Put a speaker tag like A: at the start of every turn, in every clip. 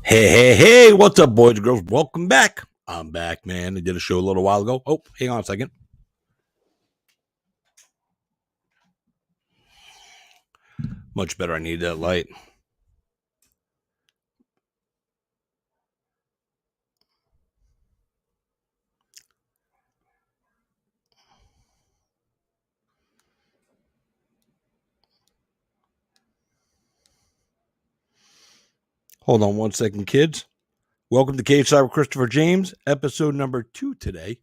A: Hey, what's up, boys and girls? Welcome back. I'm back, man. I did a show a little while ago. Oh, hang on a second. Much better. I need that light. Hold on one second, kids. Welcome to Cage Side with Christopher James, episode number 2 today.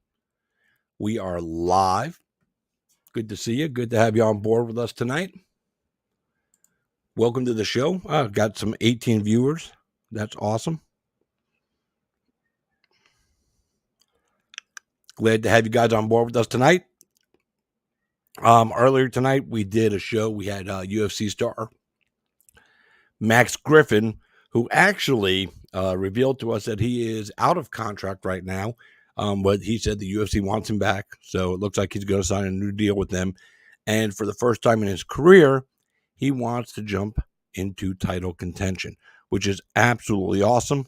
A: We are live. Good to see you. Good to have you on board with us tonight. Welcome to the show. I've got some 18 viewers. That's awesome. Glad to have you guys on board with us tonight. Earlier tonight, we did a show. We had UFC star Max Griffin, who actually revealed to us that he is out of contract right now. But he said the UFC wants him back. So it looks like he's going to sign a new deal with them. And for the first time in his career, he wants to jump into title contention, which is absolutely awesome.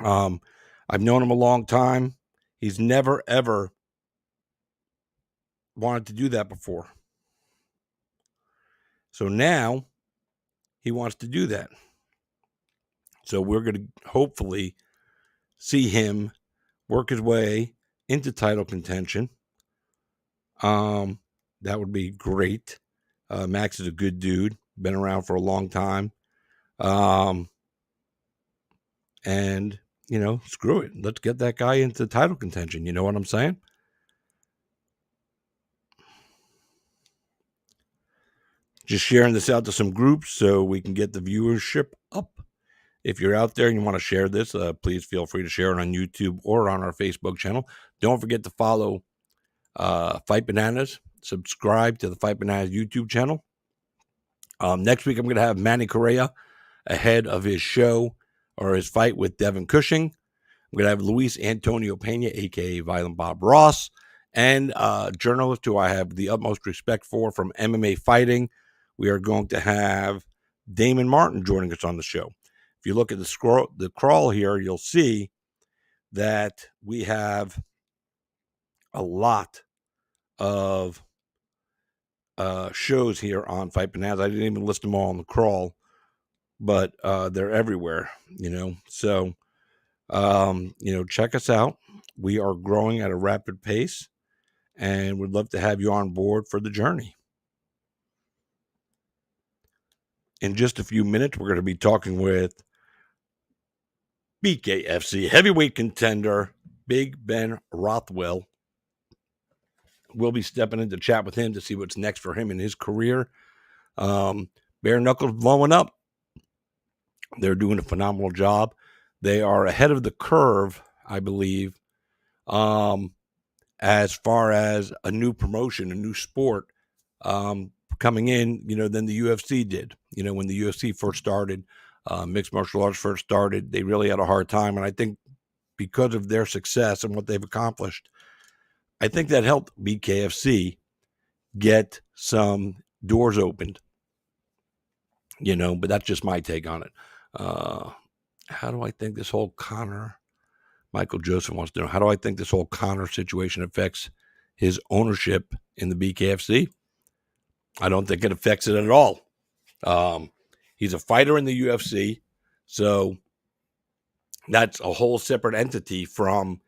A: I've known him a long time. He's never, ever wanted to do that before. So now he wants to do that. So we're going to hopefully see him work his way into title contention. That would be great. Max is a good dude, been around for a long time. And, screw it. Let's get that guy into title contention. You know what I'm saying? Just sharing this out to some groups so we can get the viewership up. If you're out there and you want to share this, please feel free to share it on YouTube or on our Facebook channel. Don't forget to follow Fight Bananas. Subscribe to the Fight Bananas YouTube channel. Next week, I'm going to have Manny Correa ahead of his show or his fight with Devin Cushing. I'm going to have Luis Antonio Pena, a.k.a. Violent Bob Ross, and a journalist who I have the utmost respect for from MMA Fighting. We are going to have Damon Martin joining us on the show. If you look at the crawl here, you'll see that we have a lot of shows here on Fight Bananas. I didn't even list them all on the crawl, but they're everywhere, So, check us out. We are growing at a rapid pace, and we'd love to have you on board for the journey. In just a few minutes, we're going to be talking with BKFC Heavyweight contender Big Ben Rothwell. We'll be stepping in to chat with him to see what's next for him in his career. Bare Knuckles blowing up. They're doing a phenomenal job. They are ahead of the curve, I believe, as far as a new promotion, a new sport coming in, than the UFC did. When the UFC first started, mixed martial arts first started, they really had a hard time. And I think because of their success and what they've accomplished, I think that helped BKFC get some doors opened, but that's just my take on it. How do I think this whole Michael Joseph wants to know, how do I think this whole Conor situation affects his ownership in the BKFC? I don't think it affects it at all. He's a fighter in the UFC, so that's a whole separate entity from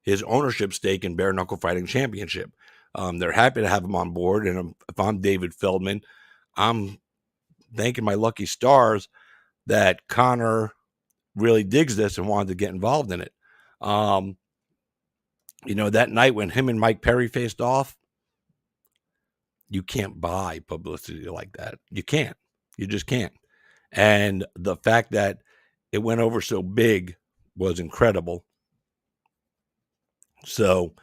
A: his ownership stake in Bare Knuckle Fighting Championship. They're happy to have him on board, and if I'm David Feldman, I'm thanking my lucky stars that Conor really digs this and wanted to get involved in it. That night when him and Mike Perry faced off, you can't buy publicity like that. You can't. You just can't. And the fact that it went over so big was incredible. So,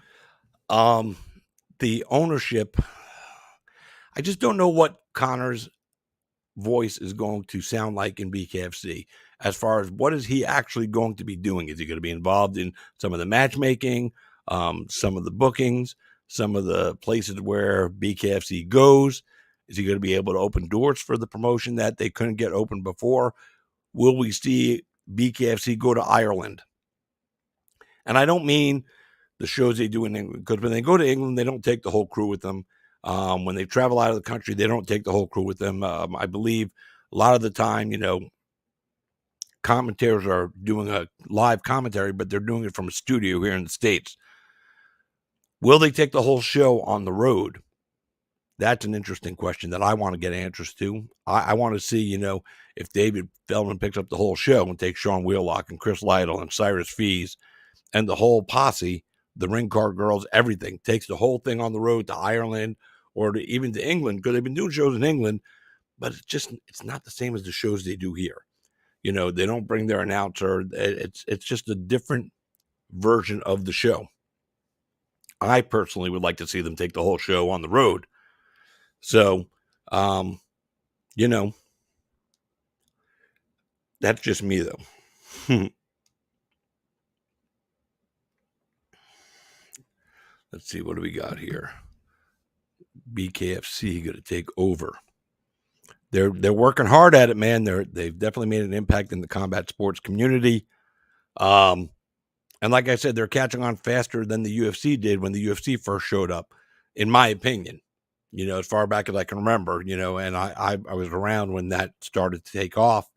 A: the ownership, I just don't know what Conor's voice is going to sound like in BKFC as far as what is he actually going to be doing. Is he going to be involved in some of the matchmaking, some of the bookings, some of the places where BKFC goes? Is he going to be able to open doors for the promotion that they couldn't get open before? Will we see BKFC go to Ireland. And I don't mean the shows they do in England, because when they go to England, they don't take the whole crew with them. When they travel out of the country, they don't take the whole crew with them. I believe a lot of the time, commentators are doing a live commentary, but they're doing it from a studio here in the States. Will they take the whole show on the road? That's an interesting question that I want to get answers to. I want to see, if David Feldman picks up the whole show and takes Sean Wheelock and Chris Lytle and Cyrus Fees and the whole posse, the Ring Card Girls, everything, takes the whole thing on the road to Ireland or even to England, because they've been doing shows in England, but it's not the same as the shows they do here. They don't bring their announcer. It's just a different version of the show. I personally would like to see them take the whole show on the road. So, that's just me, though. Let's see, what do we got here? BKFC going to take over. They're working hard at it, man. They've definitely made an impact in the combat sports community. And like I said, they're catching on faster than the UFC did when the UFC first showed up, in my opinion. As far back as I can remember, and I was around when that started to take off.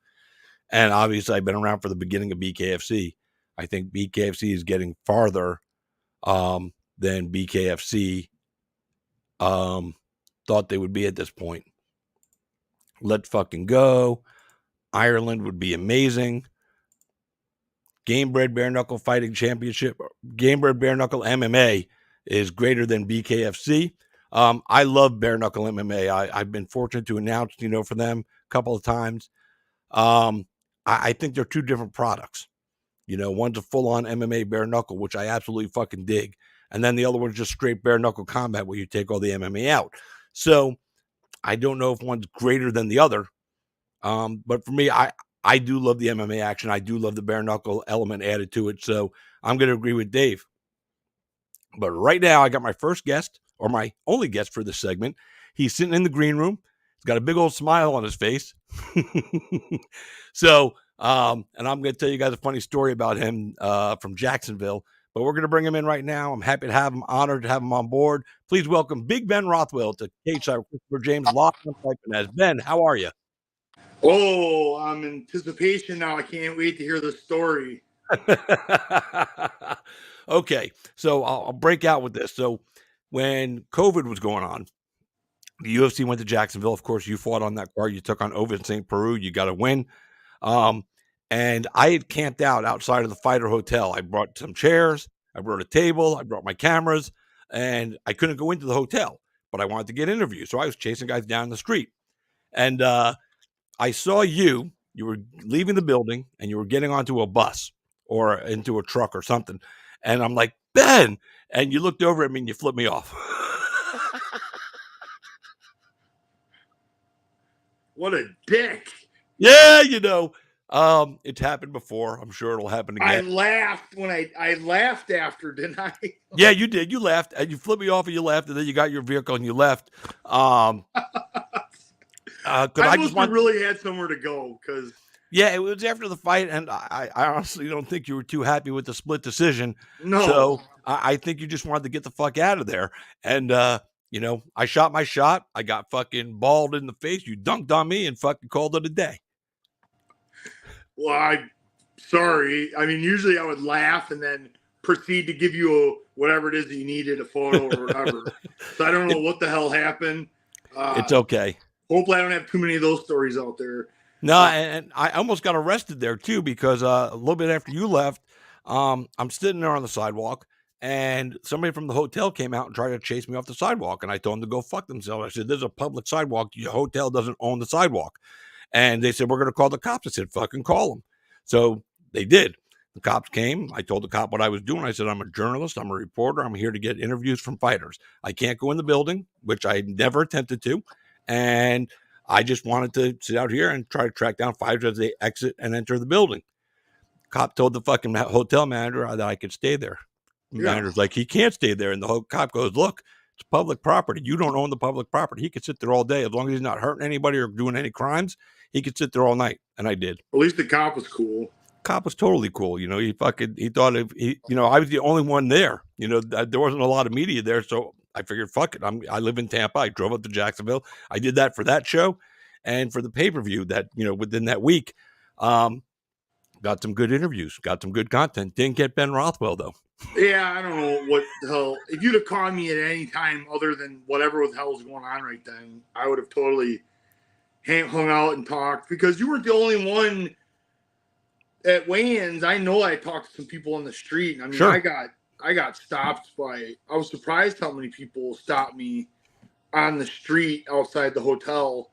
A: And obviously I've been around for the beginning of BKFC. I think BKFC is getting farther than BKFC thought they would be at this point. Let's fucking go. Ireland would be amazing. Gamebred Bare Knuckle Fighting Championship, Gamebred Bare Knuckle MMA is greater than BKFC. I love Bare Knuckle MMA. I've been fortunate to announce, for them a couple of times. I think they're two different products. One's a full-on MMA bare knuckle, which I absolutely fucking dig. And then the other one's just straight bare knuckle combat, where you take all the MMA out. So I don't know if one's greater than the other. But for me, I do love the MMA action. I do love the bare knuckle element added to it. So I'm going to agree with Dave. But right now, I got my first guest, or my only guest for this segment. He's sitting in the green room. He's got a big old smile on his face. So, and I'm going to tell you guys a funny story about him from Jacksonville. But we're going to bring him in right now. I'm happy to have him, honored to have him on board. Please welcome Big Ben Rothwell to Cage Side with Christopher James, Lock on Typing. Ben, how are you?
B: Oh, I'm in anticipation now. I can't wait to hear the story.
A: Okay, so I'll break out with this. So when COVID was going on, the UFC went to Jacksonville. Of course, you fought on that card. You took on Ovid St. Peru. You got a win. And I had camped out outside of the Fighter Hotel. I brought some chairs. I brought a table. I brought my cameras. And I couldn't go into the hotel, but I wanted to get interviews. So I was chasing guys down the street. And I saw you were leaving the building and you were getting onto a bus or into a truck or something. And I'm like, Ben, and you looked over at me and you flipped me off.
B: What a dick.
A: Yeah, it's happened before. I'm sure it'll happen again.
B: I laughed when I laughed after, didn't I?
A: Yeah, you did. You laughed and you flipped me off and you left, and then you got your vehicle and you left.
B: I must have really had somewhere to go, because
A: yeah, it was after the fight, and I honestly don't think you were too happy with the split decision.
B: No.
A: So I think you just wanted to get the fuck out of there. And I shot my shot. I got fucking balled in the face. You dunked on me and fucking called it a day.
B: Well, I'm sorry. I mean, usually I would laugh and then proceed to give you whatever it is that you needed, a photo or whatever. So I don't know what the hell happened.
A: It's okay.
B: Hopefully I don't have too many of those stories out there.
A: No, and I almost got arrested there too, because a little bit after you left, I'm sitting there on the sidewalk, and somebody from the hotel came out and tried to chase me off the sidewalk, and I told them to go fuck themselves. I said, "There's a public sidewalk. Your hotel doesn't own the sidewalk." And they said, "We're going to call the cops." I said, "Fucking call them." So they did. The cops came. I told the cop what I was doing. I said, "I'm a journalist. I'm a reporter. I'm here to get interviews from fighters. I can't go in the building," which I never attempted to. And I just wanted to sit out here and try to track down fighters as they exit and enter the building. Cop told the fucking hotel manager that I could stay there. The manager's like, "He can't stay there." And the whole cop goes, "Look, it's public property. You don't own the public property. He could sit there all day. As long as he's not hurting anybody or doing any crimes, he could sit there all night." And I did.
B: At least the cop was cool.
A: cop was totally cool. You know, he thought I was the only one there. You know, there wasn't a lot of media there, so I figured, fuck it. I live in Tampa. I drove up to Jacksonville. I did that for that show, and for the pay-per-view that within that week, got some good interviews, got some good content. Didn't get Ben Rothwell though.
B: Yeah, I don't know what the hell. If you'd have called me at any time other than whatever the hell was going on right then, I would have totally hung out and talked, because you weren't the only one at weigh-ins. I know I talked to some people on the street. I mean, sure. I got stopped by. I was surprised how many people stopped me on the street outside the hotel.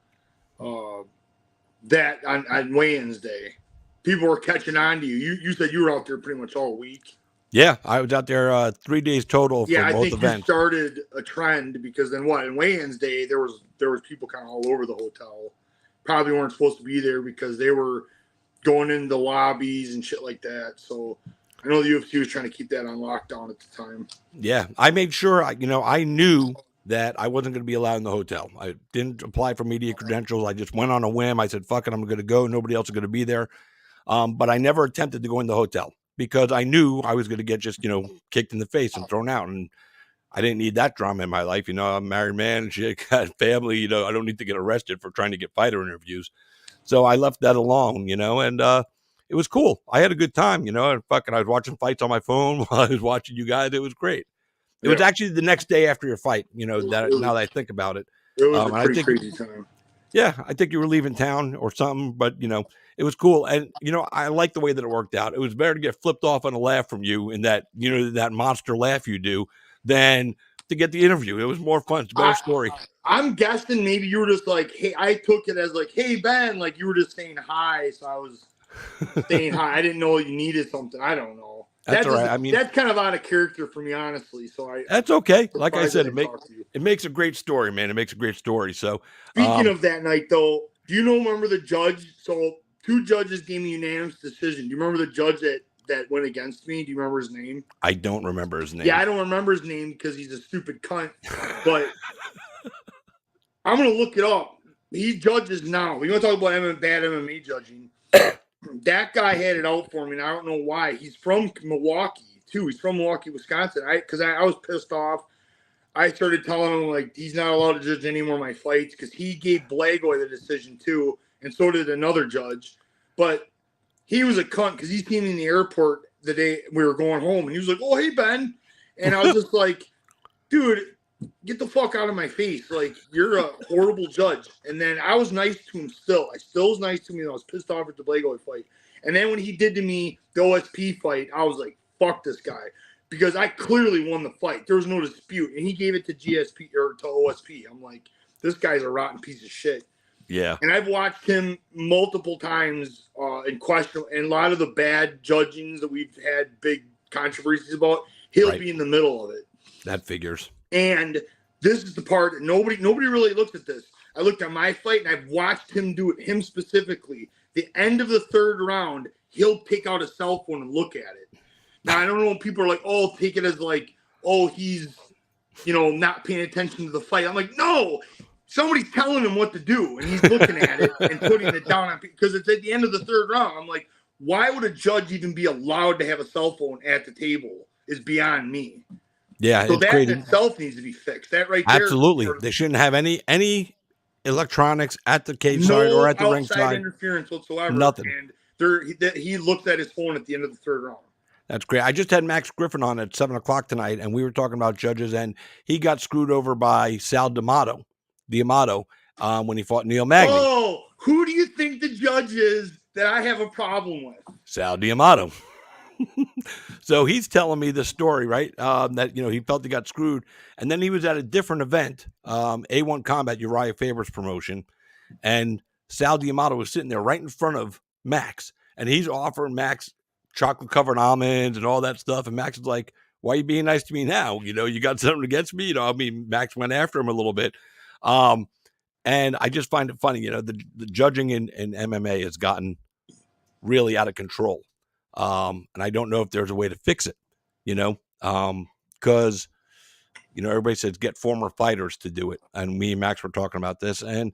B: That on weigh-ins day, people were catching on to you. You said you were out there pretty much all week.
A: Yeah, I was out there 3 days total for both events. Yeah, I think
B: you started a trend, because then in weigh-ins day, there was people kind of all over the hotel. Probably weren't supposed to be there because they were going into lobbies and shit like that. So I know the UFC was trying to keep that on lockdown at the time.
A: Yeah, I made sure, I knew that I wasn't going to be allowed in the hotel. I didn't apply for media credentials. I just went on a whim. I said, fuck it, I'm going to go. Nobody else is going to be there. But I never attempted to go in the hotel, because I knew I was going to get just, kicked in the face and thrown out. And I didn't need that drama in my life. I'm a married man and shit, got family, I don't need to get arrested for trying to get fighter interviews. So I left that alone, and it was cool. I had a good time, and I was watching fights on my phone while I was watching you guys. It was great. It was actually the next day after your fight, now that I think about it.
B: It was a pretty crazy time.
A: Yeah, I think you were leaving town or something, but, it was cool. And, I like the way that it worked out. It was better to get flipped off on a laugh from you, and that, that monster laugh you do, than to get the interview. It was more fun. It's a better story.
B: I'm guessing maybe you were just like, hey, I took it as like, hey, Ben, like you were just saying hi. So I was saying hi. I didn't know you needed something. I don't know.
A: That's all right. I mean,
B: that's kind of out of character for me, honestly. So
A: that's okay. Like I said, it makes a great story, man. It makes a great story. So
B: speaking of that night, though, do you remember the judge? So 2 judges gave me unanimous decision. Do you remember the judge that went against me? Do you remember his name?
A: I don't remember his name.
B: Yeah, I don't remember his name because he's a stupid cunt. But I'm going to look it up. He judges now. We want to talk about bad MMA judging. That guy had it out for me, and I don't know why. He's from Milwaukee, too. He's from Milwaukee, Wisconsin. Because I was pissed off. I started telling him, like, he's not allowed to judge any more of my fights, because he gave Blagoy the decision, too, and so did another judge. But he was a cunt, because he seen me in the airport the day we were going home, and he was like, oh, hey, Ben. And I was just like, dude, get the fuck out of my face. Like, you're a horrible judge. And then I was nice to him still. I still was nice to him. I was pissed off at the Blagoy fight. And then when he did to me the OSP fight, I was like, fuck this guy. Because I clearly won the fight. There was no dispute. And he gave it to GSP or to OSP. I'm like, this guy's a rotten piece of shit.
A: Yeah.
B: And I've watched him multiple times in question. And a lot of the bad judgings that we've had big controversies about, he'll be in the middle of it.
A: That figures.
B: And this is the part that nobody really looks at this. I looked at my fight, and I've watched him do it, him specifically. The end of the 3rd round, he'll take out a cell phone and look at it. Now, I don't know when people are like, oh, take it as like, oh, he's, not paying attention to the fight. I'm like, no, somebody's telling him what to do, and he's looking at it and putting it down because it's at the end of the 3rd round. I'm like, why would a judge even be allowed to have a cell phone at the table is beyond me.
A: Yeah,
B: so that in itself needs to be fixed. That right there.
A: Absolutely. They shouldn't have any electronics at the cage side or at the ring side.
B: No outside interference whatsoever.
A: Nothing.
B: And he looked at his phone at the end of the 3rd round.
A: That's great. I just had Max Griffin on at 7:00 tonight, and we were talking about judges, and he got screwed over by Sal D'Amato when he fought Neil Magny.
B: Oh, who do you think the judge is that I have a problem with?
A: Sal D'Amato. So he's telling me the story, right? That, he felt he got screwed. And then he was at a different event, A1 Combat, Uriah Faber's promotion. And Sal D'Amato was sitting there right in front of Max. And he's offering Max chocolate-covered almonds and all that stuff. And Max is like, why are you being nice to me now? You got something against me? Max went after him a little bit. And I just find it funny, the judging in MMA has gotten really out of control. And I don't know if there's a way to fix it, because, everybody says get former fighters to do it. And me and Max were talking about this, and,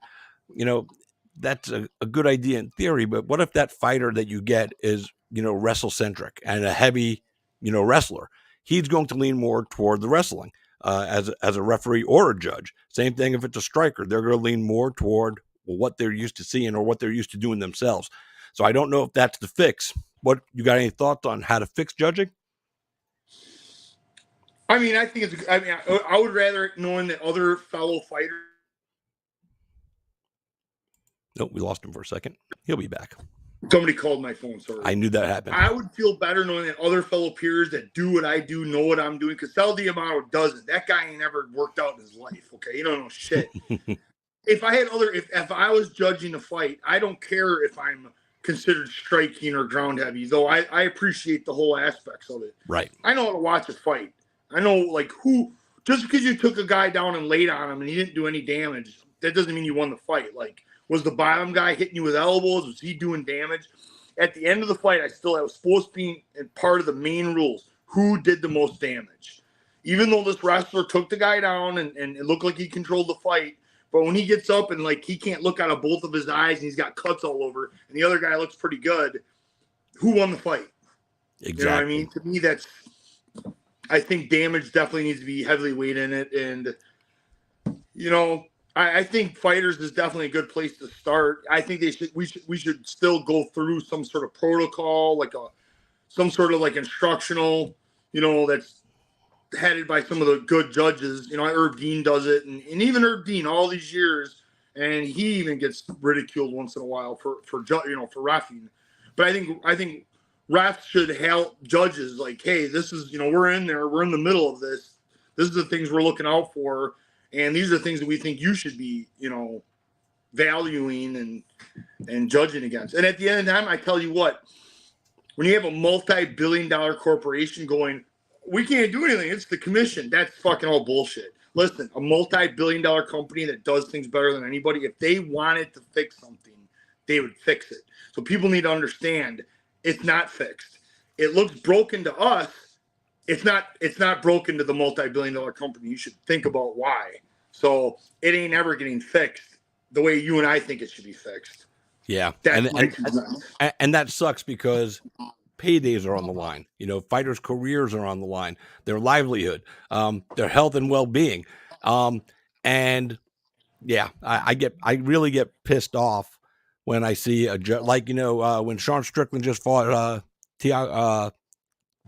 A: that's a good idea in theory, but what if that fighter that you get is wrestle centric and a heavy, wrestler, he's going to lean more toward the wrestling as a referee or a judge. Same thing if it's a striker, they're going to lean more toward what they're used to seeing or what they're used to doing themselves. So I don't know if that's the fix. What you got any thoughts on how to fix judging?
B: I mean, I think I would rather knowing that other fellow fighters.
A: Nope, we lost him for a second. He'll be back.
B: Somebody called my phone, sorry.
A: I knew that happened.
B: I would feel better knowing that other fellow peers that do what I do know what I'm doing, because Sal Diamano doesn't. That guy ain't never worked out in his life, okay? He don't know shit. If I was judging a fight, I don't care if I'm considered striking or ground heavy, though I appreciate the whole aspects of it.
A: Right.
B: I know how to watch a fight. I know, like, just because you took a guy down and laid on him and he didn't do any damage, that doesn't mean you won the fight. Like, was the bottom guy hitting you with elbows? Was he doing damage? At the end of the fight, I was supposed to be part of the main rules. Who did the most damage? Even though this wrestler took the guy down and it looked like he controlled the fight, but when he gets up and, like, he can't look out of both of his eyes and he's got cuts all over and the other guy looks pretty good, who won the fight?
A: Exactly.
B: You know what I mean? To me, I think damage definitely needs to be heavily weighed in it. And, I think fighters is definitely a good place to start. I think we should still go through some sort of protocol, like some sort of like instructional, that's headed by some of the good judges. Herb Dean does it, and even Herb Dean all these years, and he even gets ridiculed once in a while for reffing. But I think refs should help judges, like, hey, this is, we're in the middle of this. This is the things we're looking out for. And these are things that we think you should be, valuing and judging against. And at the end of the time, I tell you what, when you have a multi-billion-dollar corporation going, we can't do anything, it's the commission, that's fucking all bullshit. Listen, a multi-billion-dollar company that does things better than anybody, if they wanted to fix something, they would fix it. So people need to understand it's not fixed. It looks broken to us. It's not broken to the multi-billion-dollar company. You should think about why. So it ain't ever getting fixed the way you and I think it should be fixed.
A: Yeah. And that sucks because paydays are on the line. Fighters' careers are on the line, their livelihood, their health and well-being. And yeah, I really get pissed off when I see when Sean Strickland just fought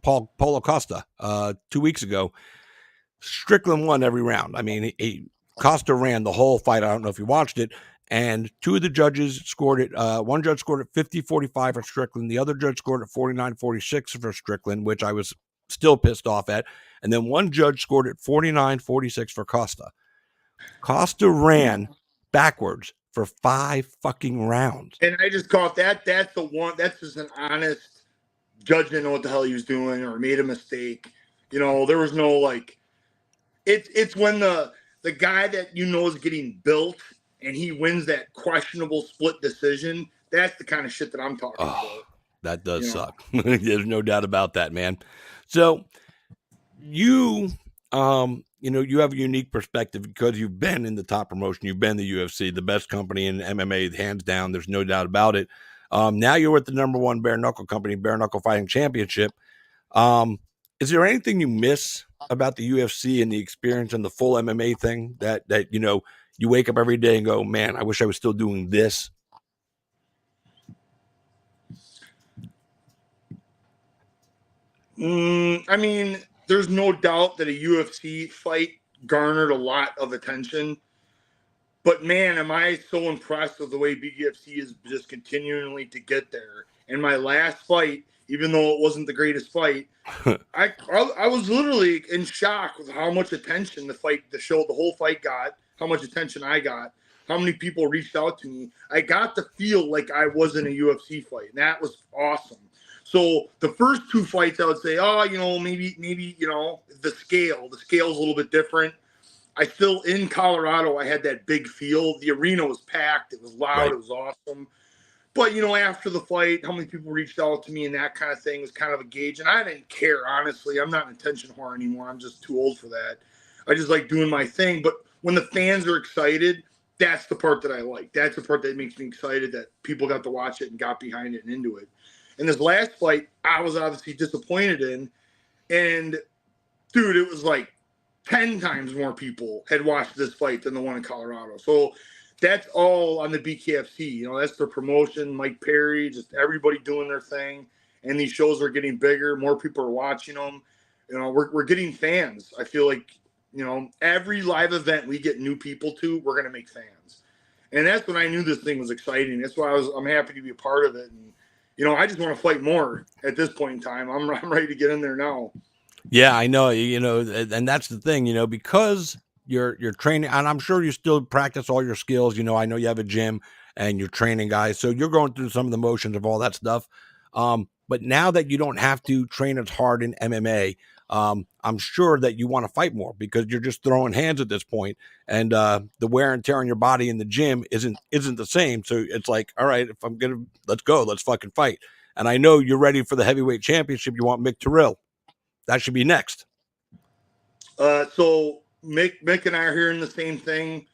A: Paulo Costa 2 weeks ago. Strickland won every round. I mean, Costa ran the whole fight. I don't know if you watched it. And two of the judges scored it. One judge scored it 50-45 for Strickland. The other judge scored it 49-46 for Strickland, which I was still pissed off at. And then one judge scored it 49-46 for Costa. Costa ran backwards for 5 fucking rounds.
B: And I just caught that. That's the one. That's just an honest judge didn't know what the hell he was doing or made a mistake. There was no like. It's when the guy that is getting built and he wins that questionable split decision. That's the kind of shit that I'm talking about.
A: That does suck. There's no doubt about that, man. So you have a unique perspective because you've been in the top promotion. You've been in the UFC, the best company in MMA, hands down. There's no doubt about it. Now you're with the number one bare knuckle company, Bare Knuckle Fighting Championship. Is there anything you miss about the UFC and the experience and the full MMA thing that you wake up every day and go, man, I wish I was still doing this?
B: I mean, there's no doubt that a UFC fight garnered a lot of attention. But, man, am I so impressed with the way BGFC is just continually to get there. And my last fight, even though it wasn't the greatest fight, I was literally in shock with how much attention the whole fight got, how much attention I got, how many people reached out to me. I got to feel like I was in a UFC fight, and that was awesome. So the first 2 fights, I would say, maybe, the scale's a little bit different. I still, in Colorado, I had that big field. The arena was packed. It was loud. Right. It was awesome. But, after the fight, how many people reached out to me and that kind of thing was kind of a gauge. And I didn't care, honestly. I'm not an attention whore anymore. I'm just too old for that. I just like doing my thing. But when the fans are excited, that's the part that I like. That's the part that makes me excited that people got to watch it and got behind it and into it. And this last fight, I was obviously disappointed in. And, dude, it was like 10 times more people had watched this fight than the one in Colorado. So that's all on the BKFC. You know, that's their promotion, Mike Perry, just everybody doing their thing. And these shows are getting bigger. More people are watching them. You know, we're getting fans. I feel like, you know, every live event we get new people to, we're going to make fans. And that's when I knew this thing was exciting. That's why I'm happy to be a part of it. And, you know, I just want to fight more at this point in time. I'm ready to get in there now.
A: Yeah, I know, you know, and that's the thing, you know, because you're training, and I'm sure you still practice all your skills. You know, I know you have a gym and you're training guys, so you're going through some of the motions of all that stuff. But now that you don't have to train as hard in MMA, I'm sure that you want to fight more because you're just throwing hands at this point, and the wear and tear on your body in the gym isn't the same. So it's like, all right, if I'm gonna, let's go, let's fucking fight. And I know you're ready for the heavyweight championship. You want Mick Terrell. That should be next.
B: So Mick and I are hearing the same thing.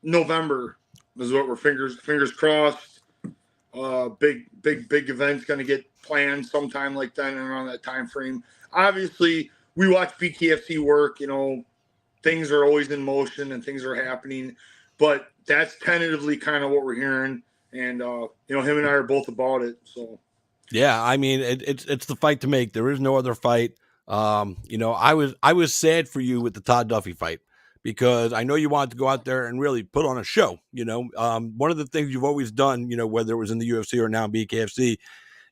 B: November is what we're fingers crossed. Big event's going to get planned sometime like that and around that time frame. Obviously, we watch BKFC work. You know, things are always in motion and things are happening, but that's tentatively kind of what we're hearing. And you know, him and I are both about it. So.
A: Yeah, I mean, it's the fight to make. There is no other fight. You know, I was sad for you with the Todd Duffy fight because I know you wanted to go out there and really put on a show. You know, one of the things you've always done, you know, whether it was in the UFC or now BKFC,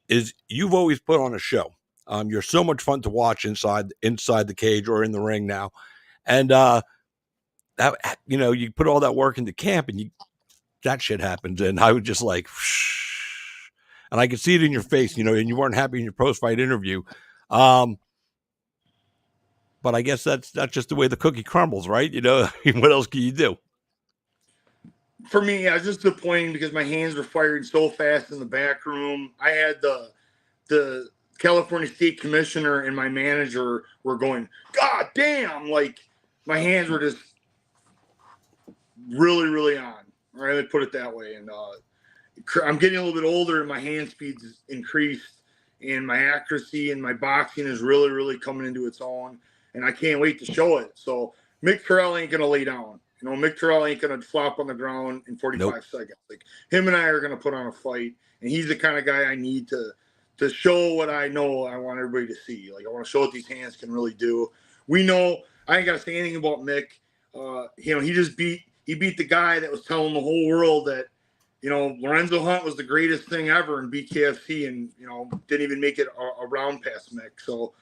A: is you've always put on a show. You're so much fun to watch inside the cage or in the ring now, and that, you know, you put all that work into camp and that shit happens, and I was just like. And I could see it in your face, you know, and you weren't happy in your post-fight interview. But I guess that's just the way the cookie crumbles, right? You know, what else can you do?
B: For me, I was just disappointed because my hands were firing so fast in the back room. I had the California State Commissioner and my manager were going, God damn, like my hands were just really, really on. All right, let me put it that way. And I'm getting a little bit older and my hand speed's increased and my accuracy and my boxing is really, really coming into its own. And I can't wait to show it. So Mick Terrell ain't going to lay down. You know, Mick Terrell ain't going to flop on the ground in 45 seconds. Like him and I are going to put on a fight. And he's the kind of guy I need to show what I know I want everybody to see. Like I want to show what these hands can really do. We know, I ain't got to say anything about Mick. You know, he beat the guy that was telling the whole world that, you know, Lorenzo Hunt was the greatest thing ever in BKFC and, you know, didn't even make it around past Mick. So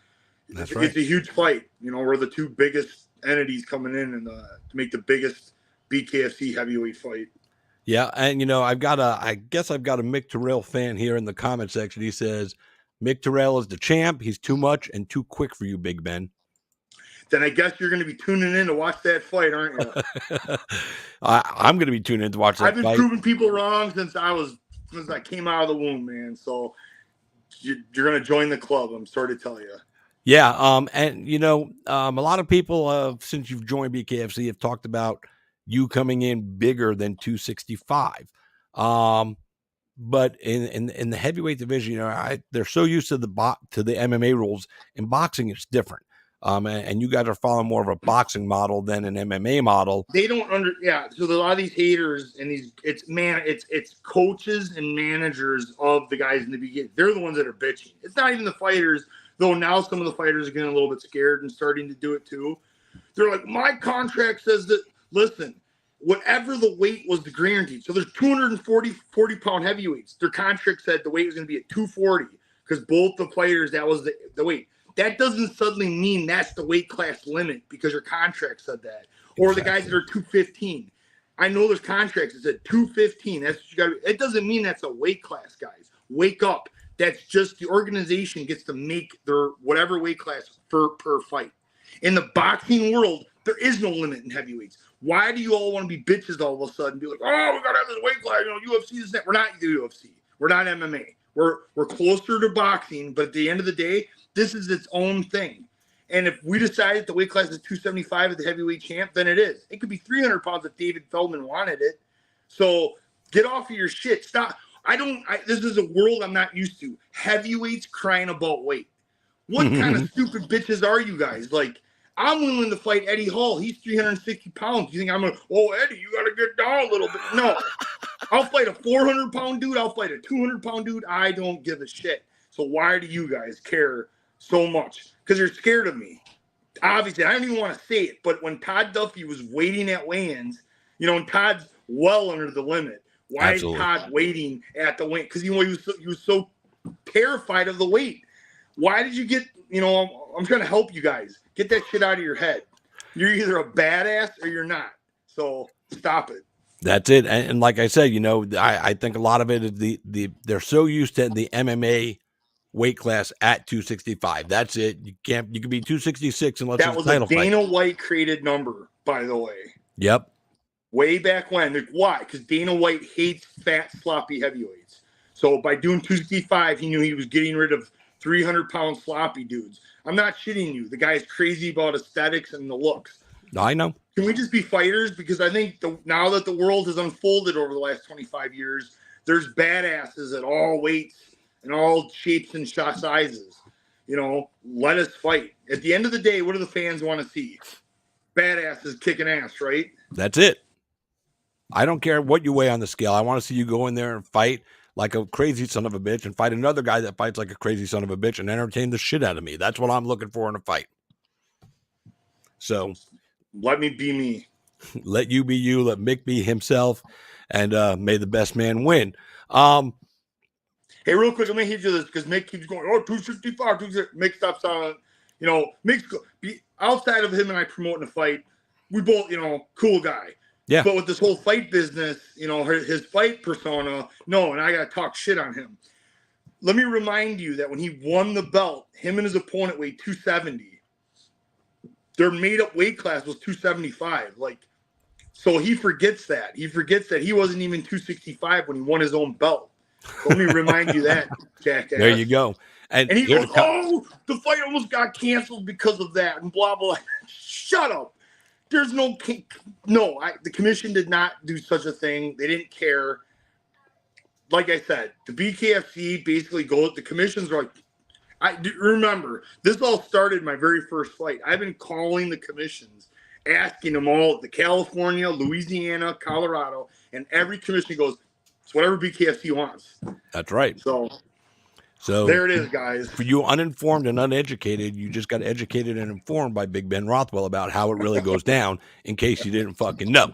B: it's a huge fight. You know, we're the two biggest entities coming in and to make the biggest BKFC heavyweight fight.
A: Yeah. And, you know, I guess I've got a Mick Terrell fan here in the comment section. He says, Mick Terrell is the champ. He's too much and too quick for you, Big Ben.
B: Then I guess you're going to be tuning in to watch that fight, aren't you?
A: I'm going to be tuning in to watch that fight.
B: I've been proving people wrong since I came out of the womb, man. So you're going to join the club. I'm sorry to tell you.
A: Yeah. And you know, a lot of people, since you've joined BKFC have talked about you coming in bigger than 265. But in the heavyweight division, you know, they're so used to the MMA rules. In boxing, it's different. And you guys are following more of a boxing model than an MMA model.
B: They don't So a lot of these haters and it's coaches and managers of the guys in the beginning. They're the ones that are bitching. It's not even the fighters, though. Now some of the fighters are getting a little bit scared and starting to do it too. They're like, my contract says that. Listen, whatever the weight was the guaranteed. So there's 40-pound heavyweights. Their contract said the weight was going to be at 240 because both the fighters, that was the weight. That doesn't suddenly mean that's the weight class limit because your contract said that. Or the guys that are 215. I know there's contracts that said 215. That's what you got. It doesn't mean that's a weight class, guys. Wake up. That's just the organization gets to make their whatever weight class per fight. In the boxing world, there is no limit in heavyweights. Why do you all want to be bitches all of a sudden? Be like, oh, we got to have this weight class. You know, UFC is that. We're not the UFC. We're not MMA. We're closer to boxing, but at the end of the day, this is its own thing. And if we decide that the weight class is 275 at the heavyweight champ, then it is. It could be 300 pounds if David Feldman wanted it. So get off of your shit. Stop. This is a world I'm not used to. Heavyweights crying about weight. What kind of stupid bitches are you guys? Like, I'm willing to fight Eddie Hall. He's 360 pounds. You think I'm going to, Eddie, you got to get down a little bit. No. I'll fight a 400-pound dude. I'll fight a 200-pound dude. I don't give a shit. So why do you guys care so much? Because you're scared of me. Obviously, I don't even want to say it, but when Todd Duffy was waiting at weigh-ins, and Todd's well under the limit. Why Absolutely. Is Todd waiting at the weigh? Because he was so terrified of the weight. Why did you get? I'm trying to help you guys get that shit out of your head. You're either a badass or you're not. So stop it.
A: That's it. And like I said, I think a lot of it is they're so used to the MMA weight class at 265. That's it. You can be 266 unless
B: that was a Dana White created number, by the way.
A: Yep.
B: Way back when. Like, why? Because Dana White hates fat, sloppy heavyweights. So by doing 265, he knew he was getting rid of 300-pound sloppy dudes. I'm not shitting you. The guy's crazy about aesthetics and the looks.
A: I know.
B: Can we just be fighters? Because I think now that the world has unfolded over the last 25 years, there's badasses at all weights and all shapes and sizes. Let us fight. At the end of the day, what do the fans want to see? Badasses kicking ass, right?
A: That's it. I don't care what you weigh on the scale. I want to see you go in there and fight like a crazy son of a bitch and fight another guy that fights like a crazy son of a bitch and entertain the shit out of me. That's what I'm looking for in a fight. So
B: let me be me.
A: Let you be you. Let Mick be himself. And may the best man win.
B: Hey, real quick, let me hit you this because Mick keeps going, 265, 265. Mick stops on, Mick's outside of him and I promoting a fight. We both, cool guy.
A: Yeah.
B: But with this whole fight business, his fight persona, no, and I got to talk shit on him. Let me remind you that when he won the belt, him and his opponent weighed 270. Their made-up weight class was 275. So he forgets that. He forgets that he wasn't even 265 when he won his own belt. So let me remind you that, jackass.
A: There you go. And
B: he goes, the fight almost got canceled because of that, and blah, blah. Shut up. There's the commission did not do such a thing. They didn't care. Like I said, the BKFC basically the commissions are remember, this all started my very first fight. I've been calling the commissions, asking them all, the California, Louisiana, Colorado, and every commission goes, it's whatever BKFC wants.
A: That's right.
B: So there it is, guys.
A: For you uninformed and uneducated, you just got educated and informed by Big Ben Rothwell about how it really goes down in case you didn't fucking know.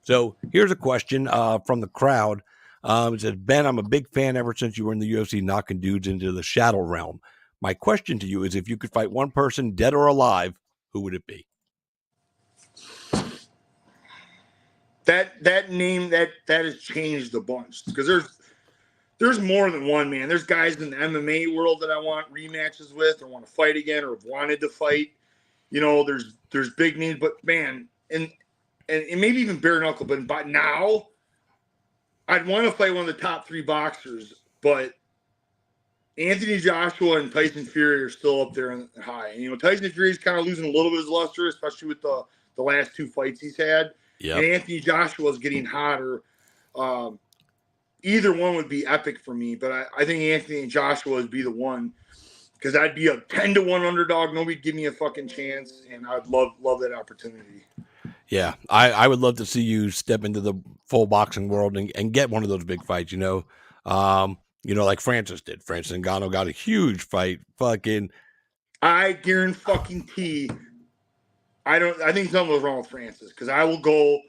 A: So here's a question from the crowd. It says, Ben, I'm a big fan ever since you were in the UFC knocking dudes into the shadow realm. My question to you is, if you could fight one person, dead or alive, who would it be?
B: That name, that has changed a bunch because there's more than one, man. There's guys in the MMA world that I want rematches with or want to fight again or have wanted to fight. There's big names, but man, and maybe even bare knuckle, but now I'd want to fight one of the top 3 boxers, but Anthony Joshua and Tyson Fury are still up there in high. And, Tyson Fury's kind of losing a little bit of his luster, especially with the last 2 fights he's had. Yep. And Anthony Joshua's getting hotter. Either one would be epic for me, but I think Anthony and Joshua would be the one because I'd be a 10-1 underdog. Nobody'd give me a fucking chance, and I'd love that opportunity.
A: Yeah, I would love to see you step into the full boxing world and get one of those big fights, like Francis did. Francis Ngannou got a huge fight.
B: I guarantee I think something was wrong with Francis because I will go,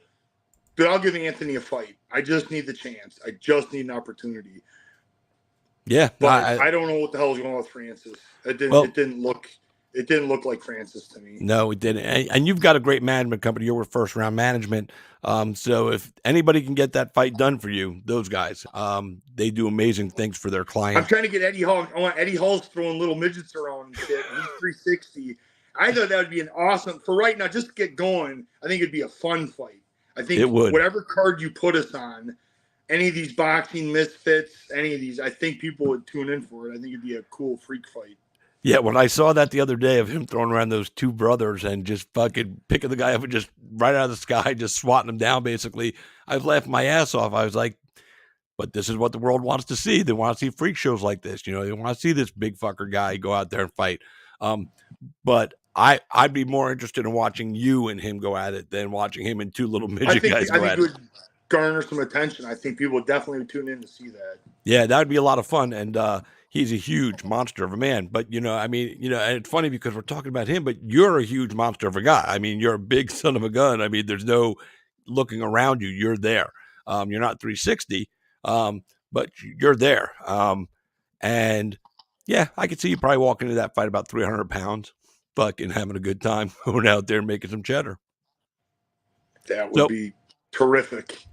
B: but I'll give Anthony a fight. I just need the chance. I just need an opportunity.
A: Yeah,
B: but I don't know what the hell is going on with Francis. It didn't look like Francis to me.
A: No, it didn't. And you've got a great management company. You're with First Round Management. So if anybody can get that fight done for you, those guys, they do amazing things for their clients.
B: I'm trying to get Eddie Hall. I want Eddie Hall's throwing little midgets around and shit. He's 360. I thought that would be an awesome, for right now, just to get going, I think it'd be a fun fight. I think it would. Whatever card you put us on, any of these boxing misfits, any of these, I think people would tune in for it. I think it'd be a cool freak fight.
A: Yeah, when I saw that the other day of him throwing around those 2 brothers and just fucking picking the guy up and just right out of the sky, just swatting him down, basically, I was laughing my ass off. I was like, But this is what the world wants to see. They want to see freak shows like this. You know, they want to see this big fucker guy go out there and fight. But I'd be more interested in watching you and him go at it than watching him and two little midget guys go at it.
B: It would garner some attention. I think people would definitely tune in to see that.
A: Yeah, that would be a lot of fun. And he's a huge monster of a man. But, you know, I mean, you know, and it's funny because we're talking about him, but you're a huge monster of a guy. I mean, you're a big son of a gun. I mean, there's no looking around you. You're there. You're not 360, but you're there. And yeah, I could see you probably walking into that fight about 300 pounds, fucking having a good time, going out there and making some cheddar.
B: That would be terrific.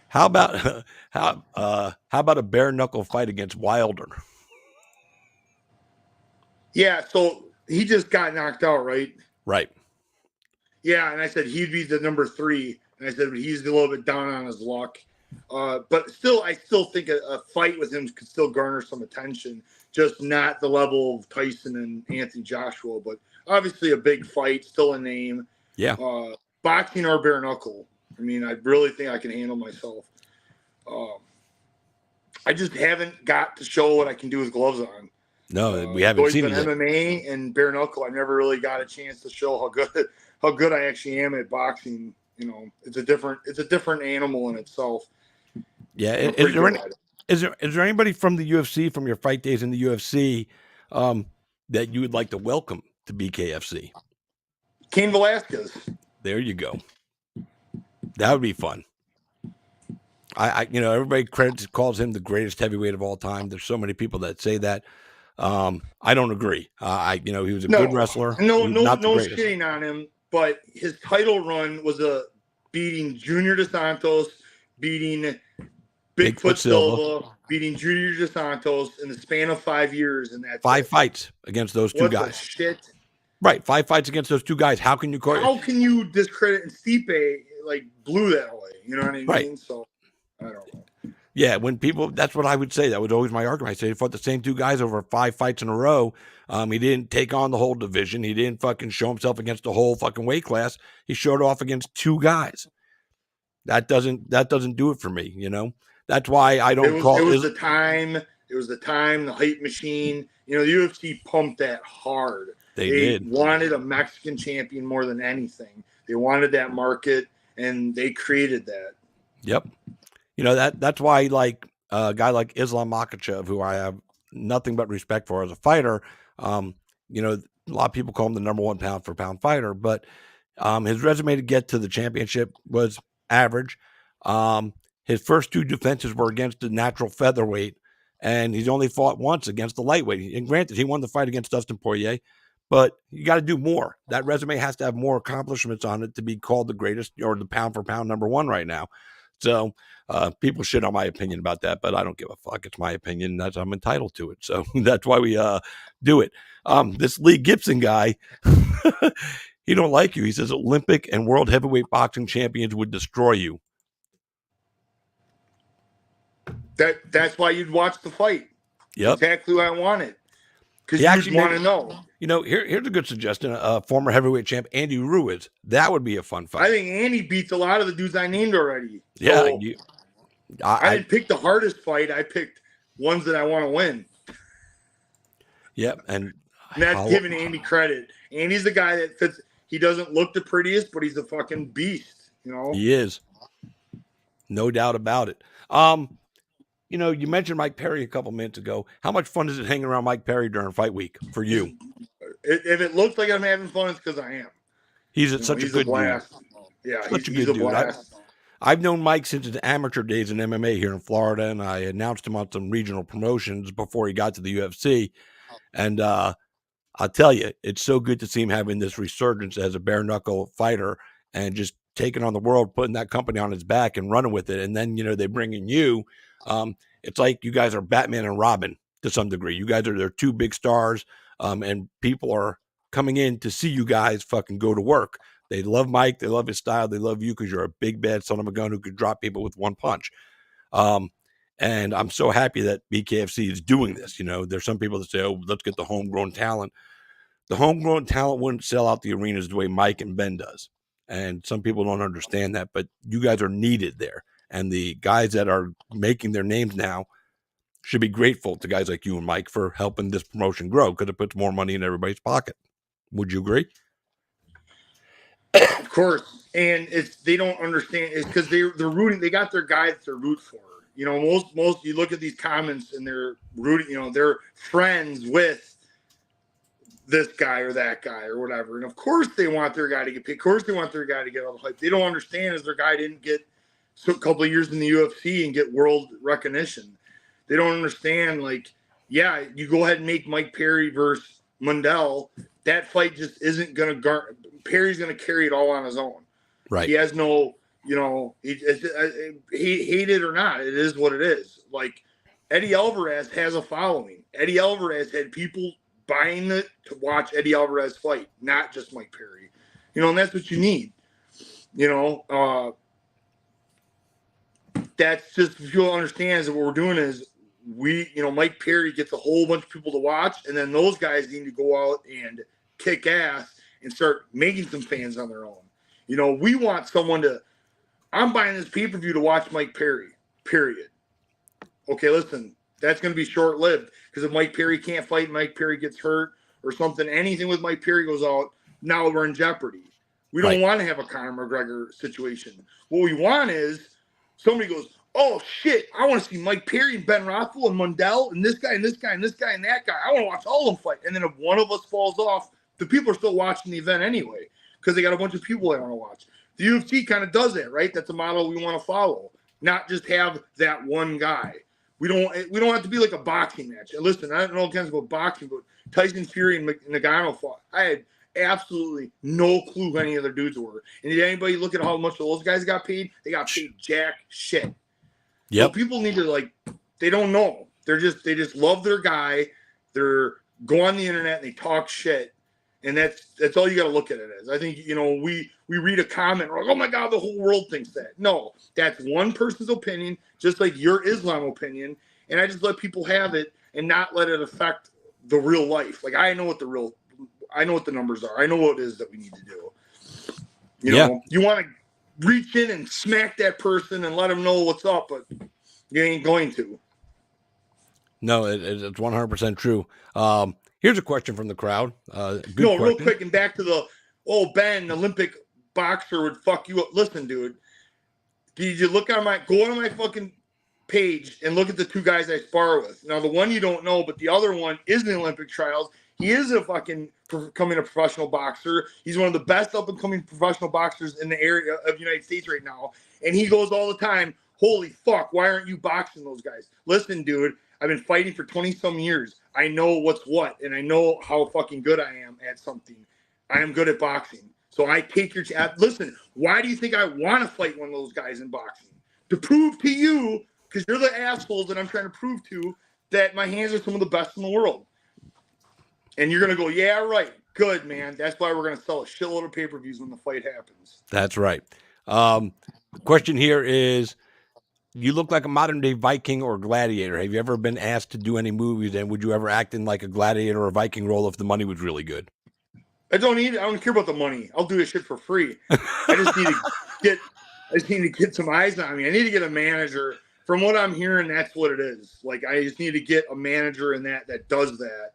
A: How about a bare knuckle fight against Wilder?
B: Yeah, so he just got knocked out, right?
A: Right.
B: Yeah, and I said he'd be the number 3, and I said but he's a little bit down on his luck. But still, I still think a fight with him could still garner some attention, just not the level of Tyson and Anthony Joshua, but obviously a big fight, still a name.
A: Yeah.
B: Boxing or bare knuckle. I mean, I really think I can handle myself. I just haven't got to show what I can do with gloves on.
A: No, we haven't seen it yet.
B: MMA and bare knuckle. I never really got a chance to show how good I actually am at boxing. You know, it's a different animal in itself.
A: Yeah. Is there anybody from the UFC, from your fight days in the UFC, that you would like to welcome to BKFC?
B: Cain Velasquez.
A: There you go. That would be fun. I you know, everybody calls him the greatest heavyweight of all time. There's so many people that say that. I don't agree. You know, he was a good wrestler.
B: No shitting on him, but his title run was beating Junior Dos Santos, beating Bigfoot Silva, beating Junior Dos Santos in the span of 5 years, and that's
A: 5 fights against those two guys.
B: What the shit?
A: Right, 5 fights against those two guys. How can you
B: discredit, and Stipe like blew that away? You know what I mean?
A: Right.
B: So I don't know.
A: Yeah, when people, that's what I would say. That was always my argument. I say he fought the same two guys over 5 fights in a row. He didn't take on the whole division. He didn't fucking show himself against the whole fucking weight class. He showed off against 2 guys. That doesn't do it for me, you know? That's why I don't call it.
B: It was the time, the hype machine. You know, the UFC pumped that hard.
A: They did.
B: Wanted a Mexican champion more than anything. They wanted that market, and they created that.
A: Yep. You know, that's why, like, a guy like Islam Makhachev, who I have nothing but respect for as a fighter, you know, a lot of people call him the number 1 pound for pound fighter, but his resume to get to the championship was average. His first 2 defenses were against the natural featherweight, and he's only fought once against the lightweight. And granted, he won the fight against Dustin Poirier, but you got to do more. That resume has to have more accomplishments on it to be called the greatest or the pound for pound number 1 right now. So people shit on my opinion about that, but I don't give a fuck. It's my opinion. I'm entitled to it. So that's why we do it. This Lee Gibson guy, he don't like you. He says Olympic and world heavyweight boxing champions would destroy you.
B: That's why you'd watch the fight.
A: Yep.
B: Exactly what I wanted. Because you just want to know.
A: You know, here's a good suggestion. Former heavyweight champ Andy Ruiz. That would be a fun fight.
B: I think Andy beats a lot of the dudes I named already.
A: Yeah.
B: So I didn't pick the hardest fight. I picked ones that I want to win.
A: Yep. And
B: that's giving Andy credit. Andy's the guy that fits. He doesn't look the prettiest, but he's a fucking beast. You know?
A: He is. No doubt about it. You know, you mentioned Mike Perry a couple minutes ago. How much fun is it hanging around Mike Perry during fight week for you?
B: If it looks like I'm having fun, it's because I am.
A: He's such a good dude.
B: Yeah,
A: such a good dude. I've known Mike since his amateur days in MMA here in Florida, and I announced him on some regional promotions before he got to the UFC. And I'll tell you, it's so good to see him having this resurgence as a bare knuckle fighter and just taking on the world, putting that company on his back and running with it. And then, you know, they bring in you. It's like you guys are Batman and Robin to some degree. You guys are their 2 big stars, and people are coming in to see you guys fucking go to work. They love Mike. They love his style. They love you because you're a big, bad son of a gun who could drop people with 1 punch. And I'm so happy that BKFC is doing this. You know, there's some people that say, oh, let's get the homegrown talent. The homegrown talent wouldn't sell out the arenas the way Mike and Ben does. And some people don't understand that, but you guys are needed there. And the guys that are making their names now should be grateful to guys like you and Mike for helping this promotion grow, because it puts more money in everybody's pocket. Would you agree?
B: Of course. And they don't understand. It's because they're rooting. They got their guys to root for. You know, most you look at these comments and they're rooting. You know, they're friends with this guy or that guy or whatever. And of course they want their guy to get paid. Of course they want their guy to get all the hype. They don't understand is their guy didn't get a couple of years in the UFC and get world recognition. They don't understand, like, yeah, you go ahead and make Mike Perry versus Mundell. That fight just isn't going to Perry's going to carry it all on his own.
A: Right.
B: He has no, you know, he hate it or not. It is what it is. Like, Eddie Alvarez has a following. Eddie Alvarez had people buying it to watch Eddie Alvarez fight, not just Mike Perry. You know, and that's what you need. You know, that's just, if you'll understand, is that what we're doing is Mike Perry gets a whole bunch of people to watch, and then those guys need to go out and kick ass and start making some fans on their own. You know, we want someone I'm buying this pay-per-view to watch Mike Perry, period. Okay, listen, that's going to be short-lived, because if Mike Perry can't fight, Mike Perry gets hurt or something, anything with Mike Perry goes out, now we're in jeopardy. We don't want to have a Conor McGregor situation. What we want is somebody goes, oh, shit, I want to see Mike Perry and Ben Rothwell and Mundell and this guy and this guy and this guy and that guy. I want to watch all of them fight. And then if one of us falls off, the people are still watching the event anyway, because they got a bunch of people they want to watch. The UFC kind of does that, right? That's a model we want to follow, not just have that one guy. We don't have to be like a boxing match. And listen, I don't know kinds about boxing, but Tyson Fury and Nagano fought. I had absolutely no clue who any of their dudes were. And did anybody look at how much those guys got paid? They got paid jack shit. Yep. So people need to, they don't know. They just love their guy. They're go on the internet and they talk shit. And that's all you got to look at it as. I think, you know, we read a comment, we're like, oh my God, the whole world thinks that. No, that's one person's opinion, just like your Islam opinion. And I just let people have it and not let it affect the real life. Like, I know what the numbers are. I know what it is that we need to do. You know, you want to reach in and smack that person and let them know what's up, but you ain't going to.
A: No, it's 100% true. Here's a question from the crowd. Good question.
B: Real quick, and back to Ben, Olympic boxer would fuck you up. Listen, dude, did you go on my fucking page and look at the two guys I spar with? Now, the one you don't know, but the other one is in the Olympic trials. He is becoming a professional boxer. He's one of the best up-and-coming professional boxers in the area of the United States right now. And he goes all the time, holy fuck, why aren't you boxing those guys? Listen, dude, I've been fighting for 20-some years. I know what's what, and I know how fucking good I am at something. I am good at boxing. So I take your – listen, why do you think I want to fight one of those guys in boxing? To prove to you, because you're the assholes that I'm trying to prove to, that my hands are some of the best in the world. And you're going to go, yeah, right. Good, man. That's why we're going to sell a shitload of pay-per-views when the fight happens.
A: That's right. The question here is, you look like a modern-day Viking or gladiator. Have you ever been asked to do any movies, and would you ever act in like a gladiator or a Viking role if the money was really good?
B: I don't care about the money. I'll do this shit for free. I just need to get some eyes on me. I need to get a manager. From what I'm hearing, that's what it is. Like, I just need to get a manager in that does that.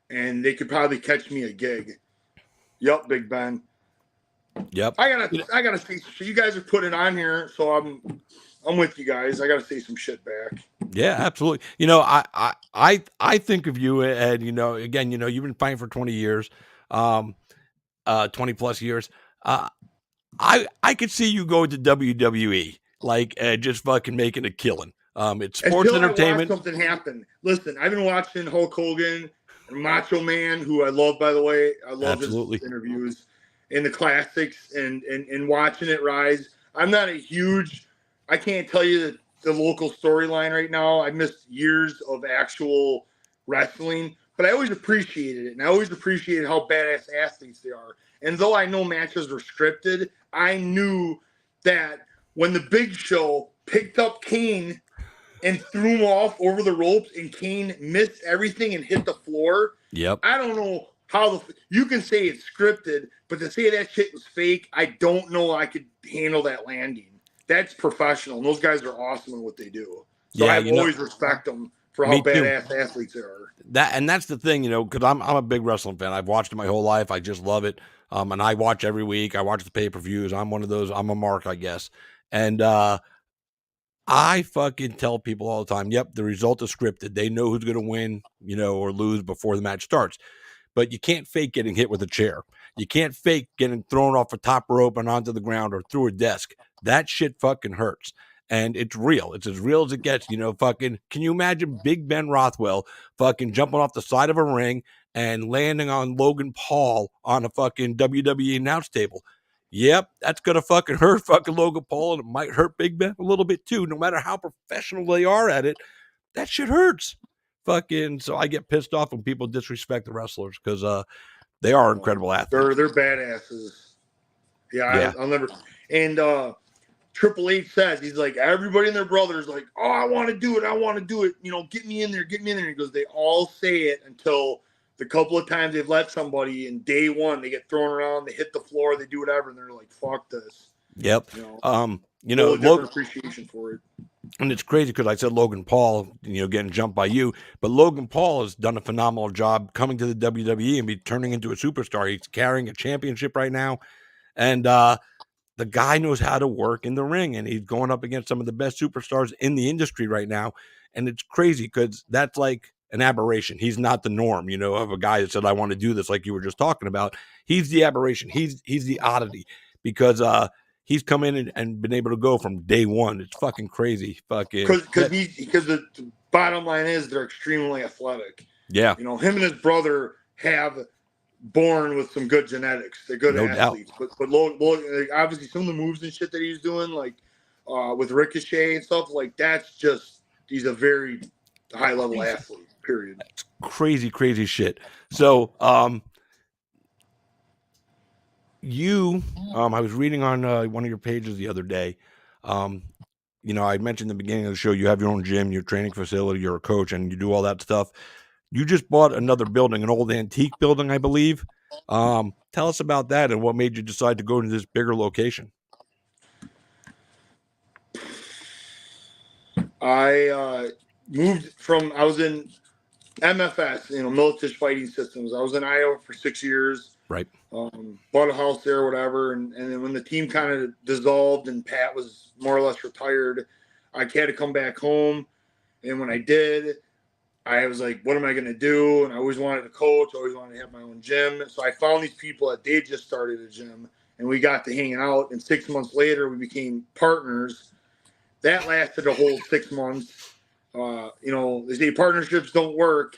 B: And they could probably catch me a gig. Yep, Big Ben.
A: Yep.
B: I gotta say, you guys are putting it on here, so I'm with you guys. I gotta say some shit back.
A: Yeah, absolutely. You know, I think of you, and you know, again, you know, you've been fighting for 20 years, 20 plus years. I could see you go to WWE, like just fucking making a killing. It's sports entertainment.
B: Something happen. Listen, I've been watching Hulk Hogan. Macho Man, who I love, by the way. I love his interviews in the classics and watching it rise. I'm not a huge – I can't tell you the local storyline right now. I missed years of actual wrestling, but I always appreciated it, and I always appreciated how badass athletes they are. And though I know matches were scripted, I knew that when the Big Show picked up Kane – and threw him off over the ropes, and Kane missed everything and hit the floor.
A: Yep.
B: I don't know how you can say it's scripted, but to say that shit was fake, I don't know I could handle that landing. that's professional. And those guys are awesome in what they do. So
A: Yeah,
B: I always respect them for how
A: me too.
B: badass athletes they are.
A: That's the thing, because I'm a big wrestling fan. I've watched it my whole life. I just love it. And I watch every week. I watch the pay-per-views. I'm one of those. I'm a mark, I guess. And I fucking tell people all the time, yep, the result is scripted. They know who's going to win, or lose before the match starts. But you can't fake getting hit with a chair. You can't fake getting thrown off a top rope and onto the ground or through a desk. That shit fucking hurts. And it's real. It's as real as it gets. Fucking, can you imagine Big Ben Rothwell fucking jumping off the side of a ring and landing on Logan Paul on a fucking WWE announce table? Yep, that's going to fucking hurt fucking Logan Paul, and it might hurt Big Ben a little bit too. No matter how professional they are at it, that shit hurts. Fucking, so I get pissed off when people disrespect the wrestlers because they are incredible athletes.
B: They're badasses. Yeah. I'll never. And Triple H says, he's like, everybody and their brother's like, oh, I want to do it. I want to do it. Get me in there. Get me in there. And he goes, they all say it until the couple of times they've let somebody in day one, they get thrown around, they hit the floor, they do whatever, and they're like, fuck this.
A: Yep.
B: Different appreciation for it.
A: And it's crazy because I said Logan Paul, getting jumped by you, but Logan Paul has done a phenomenal job coming to the WWE and be turning into a superstar. He's carrying a championship right now. And the guy knows how to work in the ring, and he's going up against some of the best superstars in the industry right now. And it's crazy because that's like an aberration. He's not the norm, of a guy that said, I want to do this, like you were just talking about. He's the aberration. He's the oddity because he's come in and been able to go from day one. It's fucking crazy. Because
B: the bottom line is they're extremely athletic.
A: Yeah.
B: Him and his brother have born with some good genetics. They're good athletes. Doubt. But obviously some of the moves and shit that he's doing, like with Ricochet and stuff, like that's just, he's a very high level athlete, period.
A: That's crazy, crazy shit. So I was reading on one of your pages the other day. I mentioned in the beginning of the show, you have your own gym, your training facility, you're a coach, and you do all that stuff. You just bought another building, an old antique building, I believe. Tell us about that and what made you decide to go into this bigger location.
B: I I was in MFS, Military Fighting Systems. I was in Iowa for 6 years.
A: Right.
B: Bought a house there, whatever. And then when the team kind of dissolved and Pat was more or less retired, I had to come back home. And when I did, I was like, what am I going to do? And I always wanted to coach. I always wanted to have my own gym. So I found these people that they just started a gym, and we got to hanging out. And 6 months later, we became partners. That lasted a whole 6 months. They say partnerships don't work.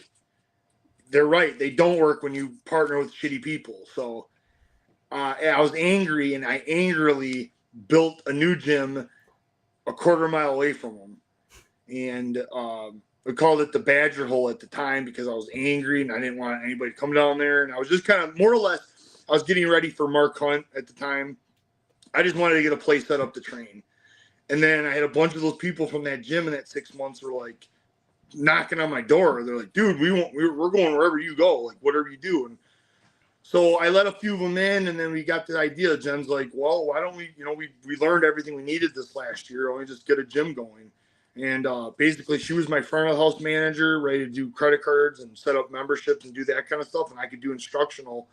B: They're right. They don't work when you partner with shitty people. So I was angry, and I angrily built a new gym a quarter mile away from them. And we called it the Badger Hole at the time because I was angry and I didn't want anybody to come down there. And I was just kind of more or less, I was getting ready for Mark Hunt at the time. I just wanted to get a place set up to train. And then I had a bunch of those people from that gym in that 6 months were like knocking on my door. They're like, dude, we're going wherever you go, like whatever you do. And so I let a few of them in, and then we got the idea. Jen's like, well, why don't we, we learned everything we needed this last year. Why don't we just get a gym going? And basically she was my front of the house manager, ready to do credit cards and set up memberships and do that kind of stuff. And I could do instructional.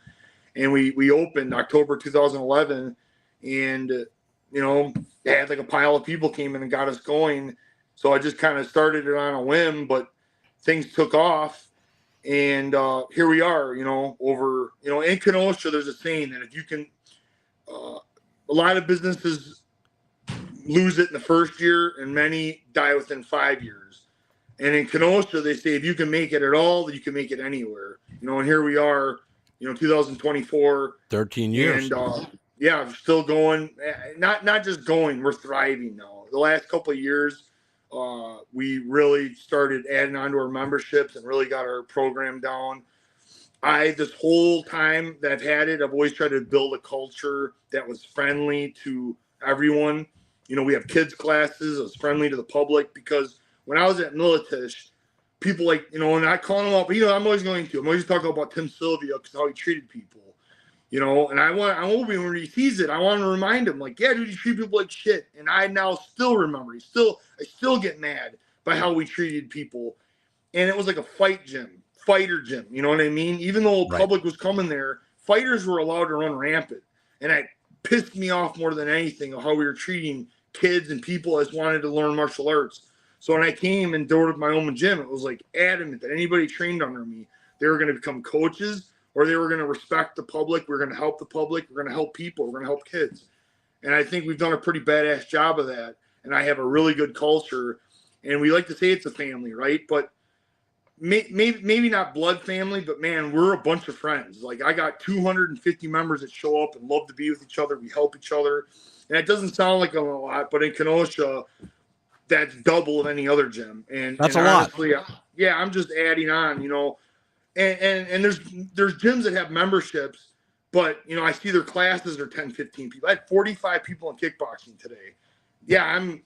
B: And we opened October 2011, and they had like a pile of people came in and got us going. So I just kind of started it on a whim, but things took off. And here we are, over, in Kenosha, there's a saying that if you can, a lot of businesses lose it in the first year and many die within 5 years. And in Kenosha, they say, if you can make it at all, you can make it anywhere, and here we are, 2024,
A: 13 years.
B: And yeah, still going, not just going, we're thriving now. The last couple of years, we really started adding on to our memberships and really got our program down. This whole time that I've had it, I've always tried to build a culture that was friendly to everyone. We have kids classes. It was friendly to the public because when I was at Militish, people like, and not calling them out, but I'm always talking about Tim Sylvia because how he treated people. And I'm hoping when he sees it, I want to remind him, like, yeah, dude, you treat people like shit. And I now still remember. I still get mad by how we treated people. And it was like a fighter gym. You know what I mean? Even though
A: Right.
B: public was coming there, fighters were allowed to run rampant. And it pissed me off more than anything of how we were treating kids and people as wanted to learn martial arts. So when I came and door with my own gym, it was like adamant that anybody trained under me, they were going to become coaches, or they were going to respect the public. We're going to help the public. We're going to help people. We're going to help kids. And I think we've done a pretty badass job of that. And I have a really good culture. And we like to say it's a family, right? But maybe not blood family, but man, we're a bunch of friends. Like I got 250 members that show up and love to be with each other. We help each other. And it doesn't sound like a lot, but in Kenosha, that's double of any other gym. And
A: that's
B: and
A: a
B: honestly,
A: lot.
B: Yeah, I'm just adding on, and there's gyms that have memberships, but I see their classes are 10, 15 people. I had 45 people in kickboxing today. Yeah, I'm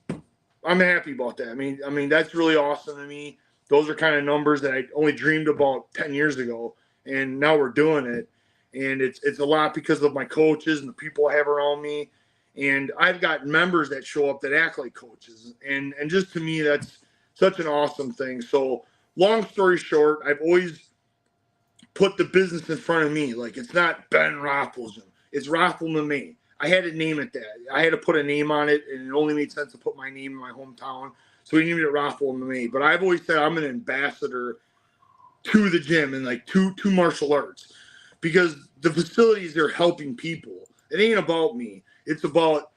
B: happy about that. I mean that's really awesome to me. Those are kind of numbers that I only dreamed about 10 years ago, and now we're doing it. And it's a lot because of my coaches and the people I have around me. And I've got members that show up that act like coaches. And just to me, that's such an awesome thing. So long story short, I've always put the business in front of me. Like it's not Ben Rothwell's gym. It's Rothwell MMA. I had to name it that. I had to put a name on it, and it only made sense to put my name in my hometown. So we named it Rothwell MMA. But I've always said I'm an ambassador to the gym and like to martial arts, because the facilities are helping people. It ain't about me. It's about,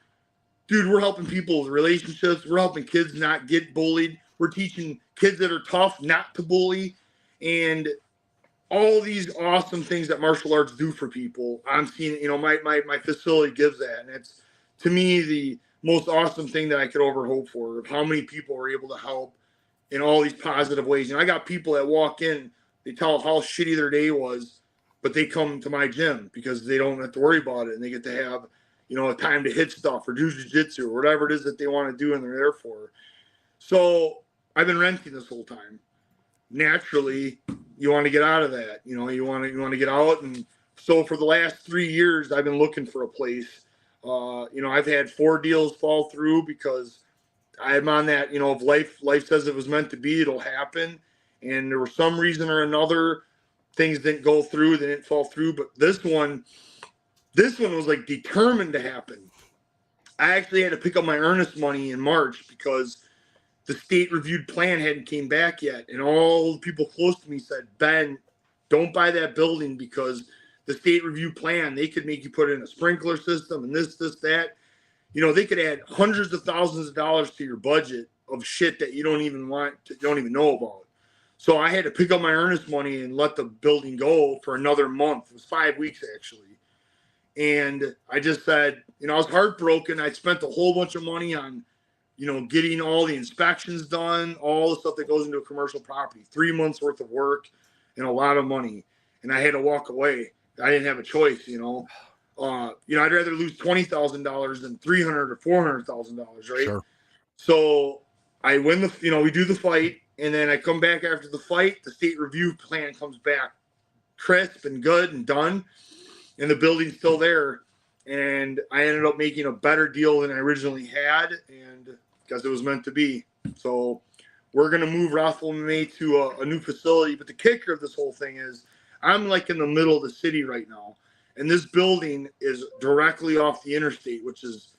B: dude, we're helping people with relationships. We're helping kids not get bullied. We're teaching kids that are tough not to bully. And all these awesome things that martial arts do for people, I'm seeing, my facility gives that. And it's, to me, the most awesome thing that I could ever hope for, of how many people are able to help in all these positive ways. And I got people that walk in, they tell how shitty their day was, but they come to my gym because they don't have to worry about it. And they get to have, a time to hit stuff or do jiu-jitsu or whatever it is that they want to do and they're there for. So I've been renting this whole time. Naturally, you want to get out of that. You want to get out. And so for the last 3 years, I've been looking for a place. I've had 4 deals fall through because I'm on that, if life says it was meant to be, it'll happen. And there was some reason or another, things didn't go through, they didn't fall through. But this one was like determined to happen. I actually had to pick up my earnest money in March because the state reviewed plan hadn't came back yet. And all the people close to me said, Ben, don't buy that building because the state review plan, they could make you put in a sprinkler system and this, that. They could add hundreds of thousands of dollars to your budget of shit that you don't even know about. So I had to pick up my earnest money and let the building go for another month. It was 5 weeks actually. And I just said, I was heartbroken. I spent a whole bunch of money on, getting all the inspections done, all the stuff that goes into a commercial property, 3 months worth of work and a lot of money. And I had to walk away. I didn't have a choice, I'd rather lose $20,000 than $300,000 or $400,000, right?
A: Sure.
B: So I win we do the fight, and then I come back after the fight. The state review plan comes back crisp and good and done, and the building's still there. And I ended up making a better deal than I originally had, and because it was meant to be. So we're gonna move Rothwell MMA to a new facility. But the kicker of this whole thing is, I'm like in the middle of the city right now. And this building is directly off the interstate, which is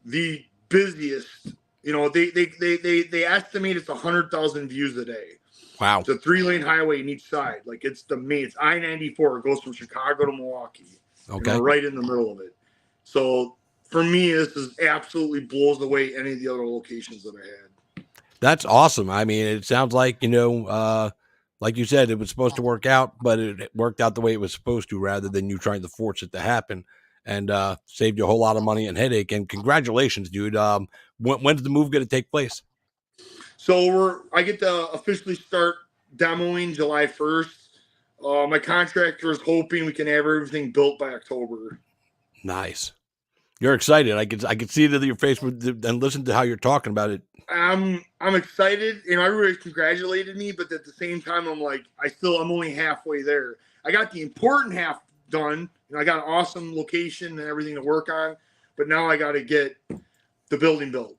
B: the busiest. They estimate it's 100,000 views a day.
A: Wow.
B: It's a 3-lane highway in each side. Like it's It's I-94. It goes from Chicago to Milwaukee.
A: Okay.
B: And we're right in the middle of it. So for me, this is absolutely blows away any of the other locations that I had.
A: That's awesome. I mean, it sounds like, like you said, it was supposed to work out, but it worked out the way it was supposed to rather than you trying to force it to happen, and saved you a whole lot of money and headache. And congratulations, dude. When's the move going to take place?
B: So I get to officially start demoing July 1st. My contractor is hoping we can have everything built by October.
A: Nice. You're excited. I could see it in your face and listen to how you're talking about it.
B: I'm excited. Everybody congratulated me, but at the same time, I'm like, I'm only halfway there. I got the important half done. I got an awesome location and everything to work on, but now I got to get the building built,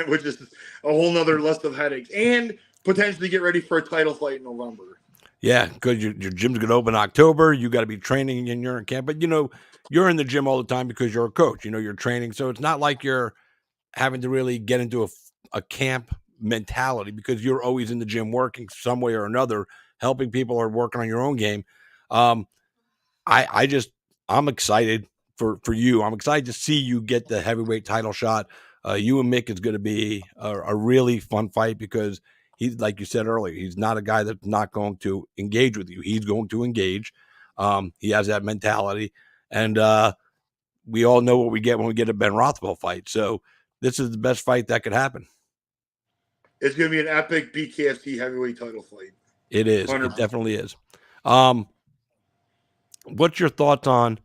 B: which is a whole nother list of headaches, and potentially get ready for a title fight in November.
A: Yeah, because your gym's going to open in October. You got to be training and you're in camp. But, you're in the gym all the time because you're a coach. You're training. So it's not like you're having to really get into a camp mentality because you're always in the gym working some way or another, helping people or working on your own game. I'm excited for you. I'm excited to see you get the heavyweight title shot. You and Mick is going to be a really fun fight because he's, like you said earlier, he's not a guy that's not going to engage with you. He's going to engage. He has that mentality, and we all know what we get when we get a Ben Rothwell fight. So this is the best fight that could happen.
B: It's going to be an epic BKFC heavyweight title fight.
A: It is.
B: 100%.
A: It definitely is. What's your thoughts on,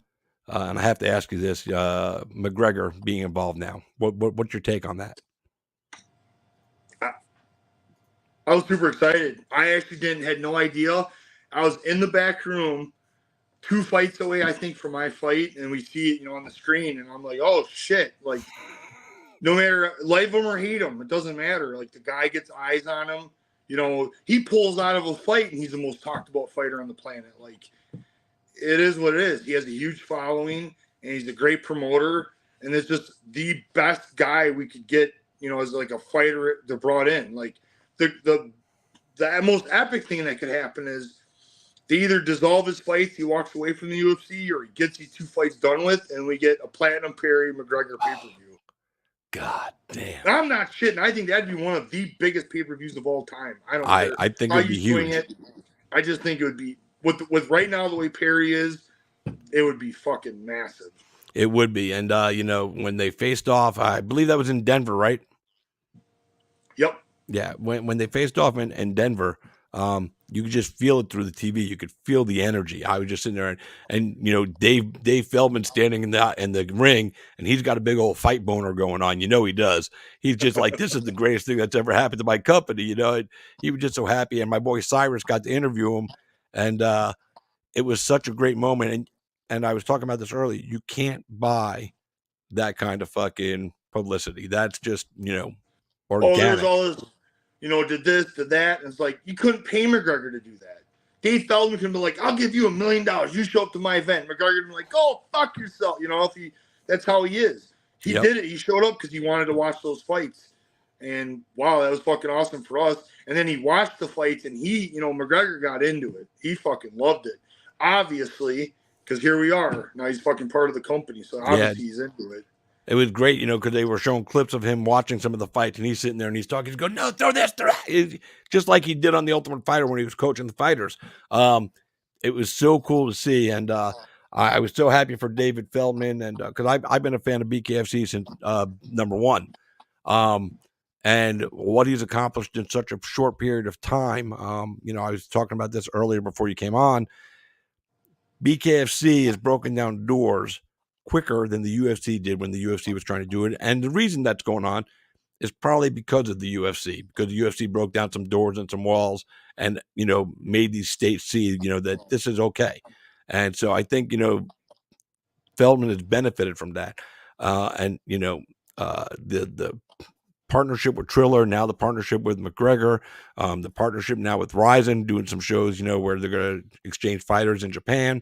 A: and I have to ask you this, McGregor being involved now? What's your take on that?
B: I was super excited. I actually had no idea. I was in the back room 2 fights away, I think, from my fight, and we see it, on the screen, and I'm like, oh, shit. Like, no matter, like him or hate him, it doesn't matter. Like, the guy gets eyes on him. He pulls out of a fight, and he's the most talked about fighter on the planet. Like, it is what it is. He has a huge following, and he's a great promoter, and it's just the best guy we could get, as like a fighter to brought in. Like, the most epic thing that could happen is they either dissolve his fights, he walks away from the UFC, or he gets these 2 fights done with, and we get a Platinum Perry McGregor pay-per-view.
A: God damn.
B: I'm not shitting. I think that'd be one of the biggest pay-per-views of all time.
A: I think it would be huge.
B: I just think it would be, with right now the way Perry is, it would be fucking massive.
A: It would be. And, when they faced off, I believe that was in Denver, right?
B: Yep.
A: Yeah, when they faced off in Denver, you could just feel it through the TV. You could feel the energy. I was just sitting there, and Dave Feldman standing in the ring, and he's got a big old fight boner going on. He does. He's just like, this is the greatest thing that's ever happened to my company. And he was just so happy. And my boy Cyrus got to interview him, and it was such a great moment. And I was talking about this earlier. You can't buy that kind of fucking publicity. That's just organic.
B: Oh, there's all this. Did this, did that. And it's like, you couldn't pay McGregor to do that. Dave Feldman can be like, I'll give you $1 million. You show up to my event. McGregor can be like, oh, fuck yourself. That's how he is. He did it. He showed up because he wanted to watch those fights. And wow, that was fucking awesome for us. And then he watched the fights, and McGregor got into it. He fucking loved it. Obviously, because here we are. Now he's fucking part of the company. So obviously he's into it. It
A: was great, because they were showing clips of him watching some of the fights, and he's sitting there and he's talking. He's going, no, throw this, throw that. Just like he did on The Ultimate Fighter when he was coaching the fighters. It was so cool to see, and I was so happy for David Feldman, and because I've been a fan of BKFC since number one, and what he's accomplished in such a short period of time. I was talking about this earlier before you came on. BKFC has broken down doors quicker than the UFC did when the UFC was trying to do it. And the reason that's going on is probably because of the UFC, because the UFC broke down some doors and some walls and, made these states see, that this is okay. And so I think, Feldman has benefited from that. And, the partnership with Triller, now the partnership with McGregor, the partnership now with Ryzen, doing some shows, where they're going to exchange fighters in Japan.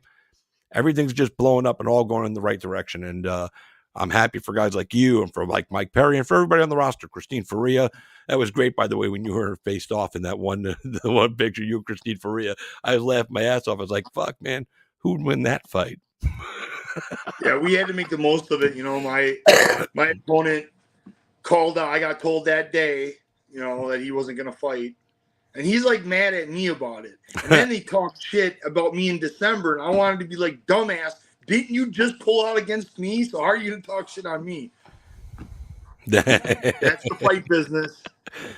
A: Everything's just blowing up and all going in the right direction. And I'm happy for guys like you and for like Mike Perry and for everybody on the roster. Christine Faria, that was great, by the way, when you were faced off in that the one picture, you and Christine Faria. I was laughing my ass off. I was like, fuck, man, who'd win that fight?
B: Yeah, we had to make the most of it. My opponent called out. I got told that day, that he wasn't going to fight. And he's like mad at me about it. And then he talked shit about me in December. And I wanted to be like, dumbass, didn't you just pull out against me? So how are you going to talk shit on me? That's the fight business.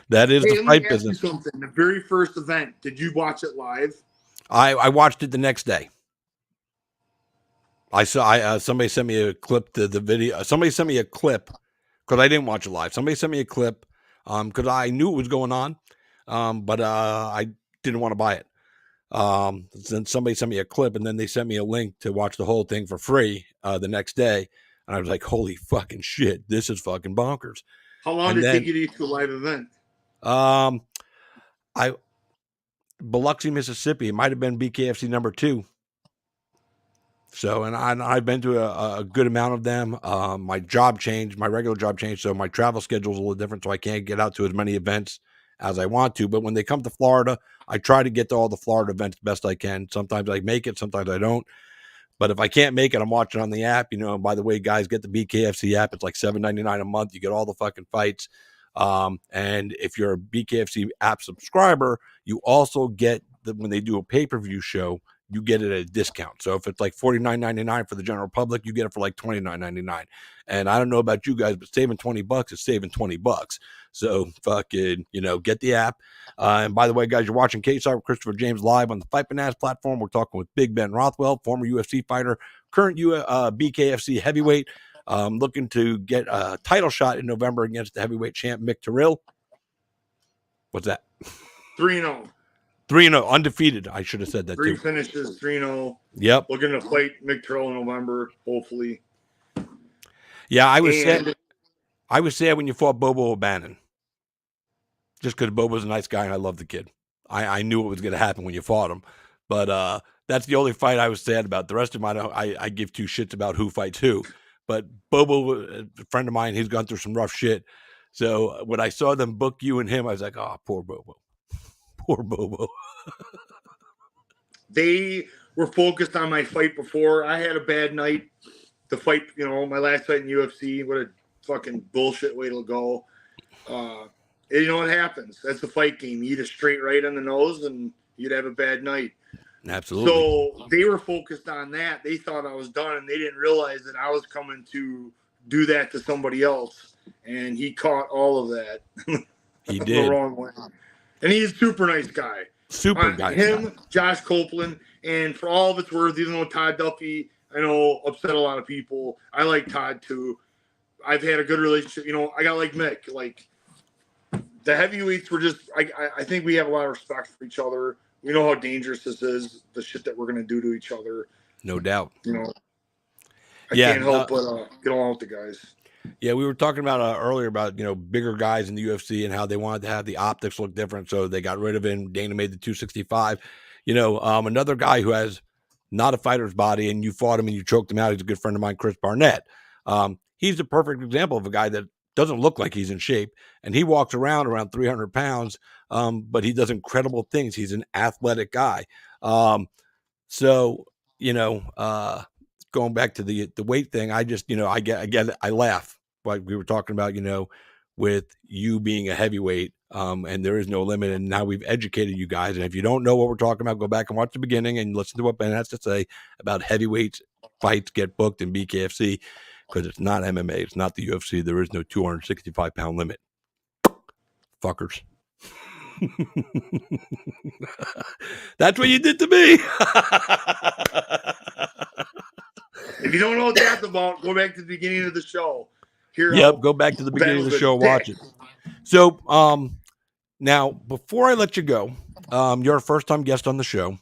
A: That is the fight business.
B: Ask you something. The very first event, did you watch it live?
A: I watched it the next day. I saw somebody sent me a clip to the video. Somebody sent me a clip because I didn't watch it live. Somebody sent me a clip because I knew it was going on. But I didn't want to buy it. Then somebody sent me a clip, and then they sent me a link to watch the whole thing for free the next day. And I was like, holy fucking shit, this is fucking bonkers.
B: How long did it take you to get to a live event?
A: Biloxi, Mississippi. It might have been BKFC number 2. So, and I've been to a good amount of them. My job changed, my regular job changed, so my travel schedule is a little different, so I can't get out to as many events as I want to. But when they come to Florida, I try to get to all the Florida events best I can. Sometimes I make it, sometimes I don't. But if I can't make it, I'm watching on the app. And by the way, guys, get the BKFC app. It's like $7.99 a month. You get all the fucking fights. And if you're a BKFC app subscriber, you also get when they do a pay-per-view show, you get it at a discount. So if it's like $49.99 for the general public, you get it for like $29.99. And I don't know about you guys, but saving $20 is saving $20. So fucking, get the app. And by the way, guys, you're watching KSR with Christopher James live on the Fight Bananas platform. We're talking with Big Ben Rothwell, former UFC fighter, current BKFC heavyweight, looking to get a title shot in November against the heavyweight champ, Mick Terrell. What's that?
B: 3-0.
A: 3-0, undefeated. I should have said that
B: 3
A: too.
B: finishes, 3-0.
A: Yep.
B: Looking to fight Mick Terrell in November, hopefully.
A: Yeah, I was sad when you fought Bobo O'Bannon. Just because Bobo's a nice guy and I love the kid. I knew what was going to happen when you fought him. But that's the only fight I was sad about. The rest of them, I give 2 shits about who fights who. But Bobo, a friend of mine, he's gone through some rough shit. So when I saw them book you and him, I was like, oh, poor Bobo. Poor Bobo.
B: They were focused on my fight before. I had a bad night. The fight, my last fight in UFC. What a fucking bullshit way to go. It happens. That's the fight game. You eat a straight right on the nose and you'd have a bad night.
A: Absolutely.
B: So they were focused on that. They thought I was done, and they didn't realize that I was coming to do that to somebody else. And he caught all of that.
A: He did.
B: The wrong way. And he's a super nice guy.
A: Super guy.
B: Him, Josh Copeland, and for all of its worth, even though Todd Duffy, I know, upset a lot of people, I like Todd too. I've had a good relationship. I got like Mick. Like, the heavyweights were just, I think we have a lot of respect for each other. We know how dangerous this is, the shit that we're going to do to each other.
A: No doubt.
B: I can't help but get along with the guys.
A: Yeah, we were talking about earlier about, bigger guys in the UFC and how they wanted to have the optics look different. So they got rid of him. Dana made the 265. Another guy who has not a fighter's body and you fought him and you choked him out. He's a good friend of mine, Chris Barnett. He's a perfect example of a guy that doesn't look like he's in shape, and he walks around 300 pounds, but he does incredible things. He's an athletic guy. Going back to the weight thing, I just, I laugh. Like we were talking about, with you being a heavyweight, and there is no limit. And now we've educated you guys. And if you don't know what we're talking about, go back and watch the beginning and listen to what Ben has to say about heavyweight fights get booked in BKFC, because it's not MMA. It's not the UFC. There is no 265-pound limit. Fuckers. That's what you did to me.
B: If you don't know what that's about, go back to the beginning of the show.
A: Go back to the beginning of the show, watch it. So, now, before I let you go, you're a first-time guest on the show.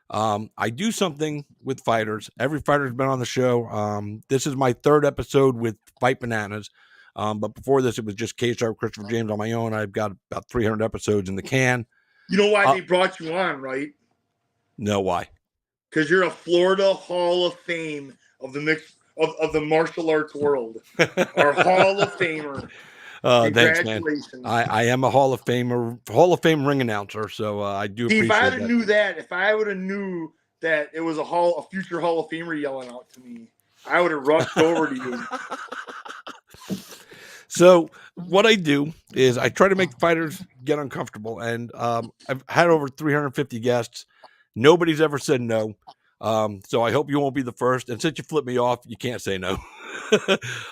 A: I do something with fighters. Every fighter's been on the show. This is my 3rd episode with Fight Bananas. But before this, it was just KSR Christopher James on my own. I've got about 300 episodes in the can.
B: You know why they brought you on, right?
A: No, why?
B: Because you're a Florida Hall of Fame of the of the martial arts world. Our Hall of Famer.
A: Thanks, man. I am a Hall of Fame ring announcer, so I do appreciate that.
B: If I would have knew that it was a future Hall of Famer yelling out to me, I would have rushed over to you.
A: So what I do is I try to make fighters get uncomfortable, and I've had over 350 guests. Nobody's ever said no. So I hope you won't be the first. And since you flipped me off, you can't say no.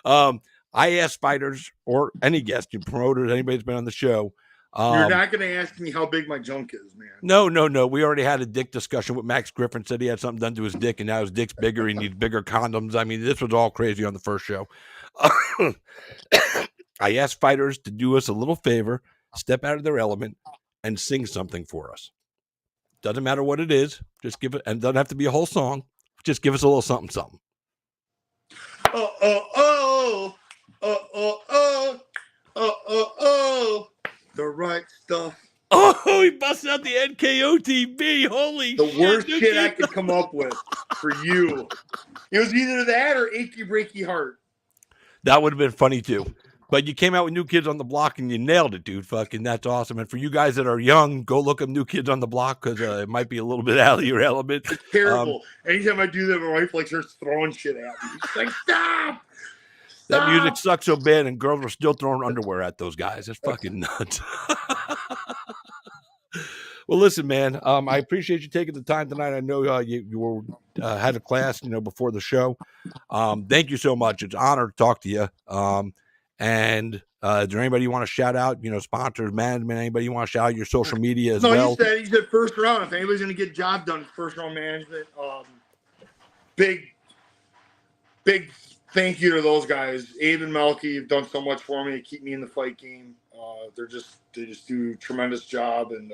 A: I ask fighters or any guest, your promoters, anybody's been on the show.
B: You're not going to ask me how big my junk is, man.
A: No. We already had a dick discussion with Max Griffin. Said he had something done to his dick, and now his dick's bigger. He needs bigger condoms. I mean, this was all crazy on the first show. I asked fighters to do us a little favor, step out of their element, and sing something for us. Doesn't matter what it is. Just give it, and it doesn't have to be a whole song. Just give us a little something, something.
B: Oh, oh, oh, oh, oh, oh, oh, oh, oh, the right stuff.
A: Oh, he busted out the NKOTB. Holy
B: the
A: shit.
B: The worst shit I could come up with for you. It was either that or Achy Breaky Heart.
A: That would have been funny too. But you came out with New Kids on the Block and you nailed it, dude. Fucking, that's awesome. And for you guys that are young, go look up New Kids on the Block because it might be a little bit out of your element.
B: It's terrible. Anytime I do that, my wife like starts throwing shit at me. She's like, stop!
A: That music sucks so bad, and girls are still throwing underwear at those guys. It's fucking nuts. Well, listen, man. I appreciate you taking the time tonight. I know you were had a class, before the show. Thank you so much. It's an honor to talk to you. And is there anybody you want to shout out? Sponsors, management, anybody you want to shout out your social media as well?
B: No, he said first round. If anybody's going to get job done, it's first round management. Big thank you to those guys. Abe and Melky have done so much for me to keep me in the fight game. They just do a tremendous job, and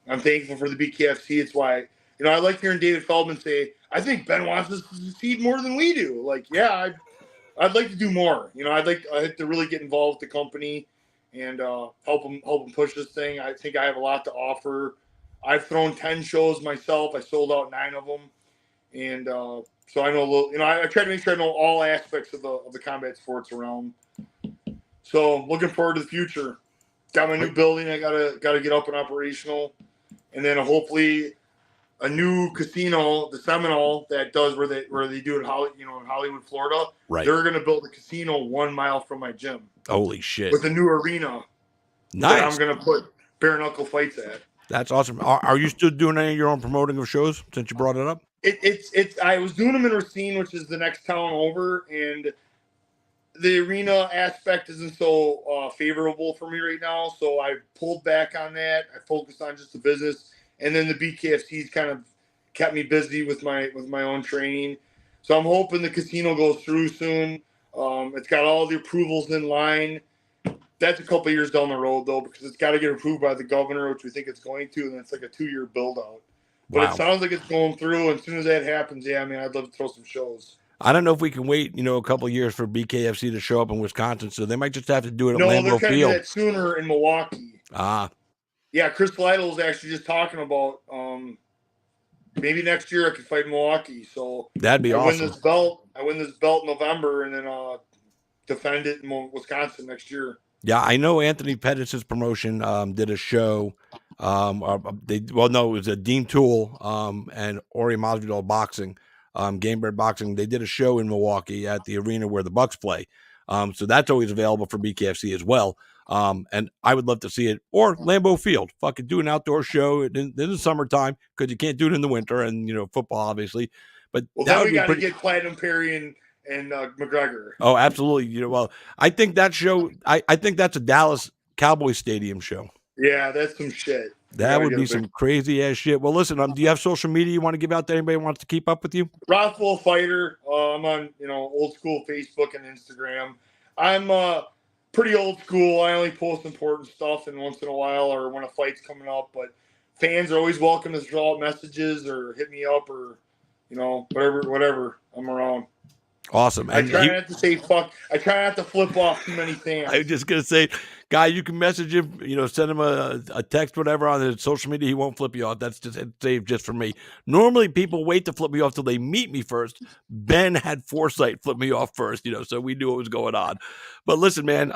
B: I'm thankful for the BKFC. It's why I like hearing David Feldman say, "I think Ben wants us to succeed more than we do." Like, yeah, I'd like to do more. I'd like to really get involved with the company and help them push this thing. I think I have a lot to offer. I've thrown 10 shows myself. I sold out 9 of them, and so I know a little. I try to make sure I know all aspects of the combat sports around. So looking forward to the future. Got my new building. I gotta get up and operational, and then hopefully a new casino, the Seminole, that does where they do it in Hollywood, Florida.
A: Right.
B: They're gonna build a casino 1 mile from my gym.
A: Holy shit!
B: With a new arena.
A: Nice.
B: That I'm gonna put bare knuckle fights at.
A: That's awesome. Are you still doing any of your own promoting of shows since you brought it up?
B: It's I was doing them in Racine, which is the next town over, and the arena aspect isn't so favorable for me right now. So I pulled back on that. I focused on just the business, and then the BKFC's kind of kept me busy with my own training. So I'm hoping the casino goes through soon. It's got all the approvals in line. That's a couple of years down the road, though, because it's got to get approved by the governor, which we think it's going to, and it's like a 2-year build-out. But It sounds like it's going through, and as soon as that happens, yeah, I'd love to throw some shows.
A: I don't know if we can wait, a couple of years for BKFC to show up in Wisconsin, so they might just have to do it at Lambeau Field.
B: No, they're trying to do that sooner in Milwaukee.
A: Ah.
B: Yeah, Chris Lytle's actually just talking about maybe next year I could fight in Milwaukee. So
A: that'd be awesome.
B: I win this belt in November, and then defend it in Wisconsin next year.
A: Yeah, I know Anthony Pettis' promotion did a show. It was a Dean Tool and Ori Masvidal Boxing, Gamebird Boxing. They did a show in Milwaukee at the arena where the Bucks play. So that's always available for BKFC as well. And I would love to see it, or Lambeau Field. Fucking do an outdoor show in the summertime, because you can't do it in the winter, and football obviously. But
B: then we got to get Platinum Perry and McGregor.
A: Oh, absolutely. I think that show. I think that's a Dallas Cowboys Stadium show.
B: Yeah, that's some shit.
A: That would be some crazy ass shit. Well, listen, do you have social media you want to give out to anybody who wants to keep up with you?
B: Rothwell Fighter. I'm on old school Facebook and Instagram. I'm pretty old school. I only post important stuff and once in a while or when a fight's coming up. But fans are always welcome to throw out messages or hit me up or whatever. I'm around.
A: Awesome.
B: And I try not to say fuck. I try not to flip off too many fans.
A: I was just going to say, guy, you can message him, send him a text, whatever, on his social media. He won't flip you off. That's just saved just for me. Normally, people wait to flip me off till they meet me first. Ben had foresight flip me off first, so we knew what was going on. But listen, man,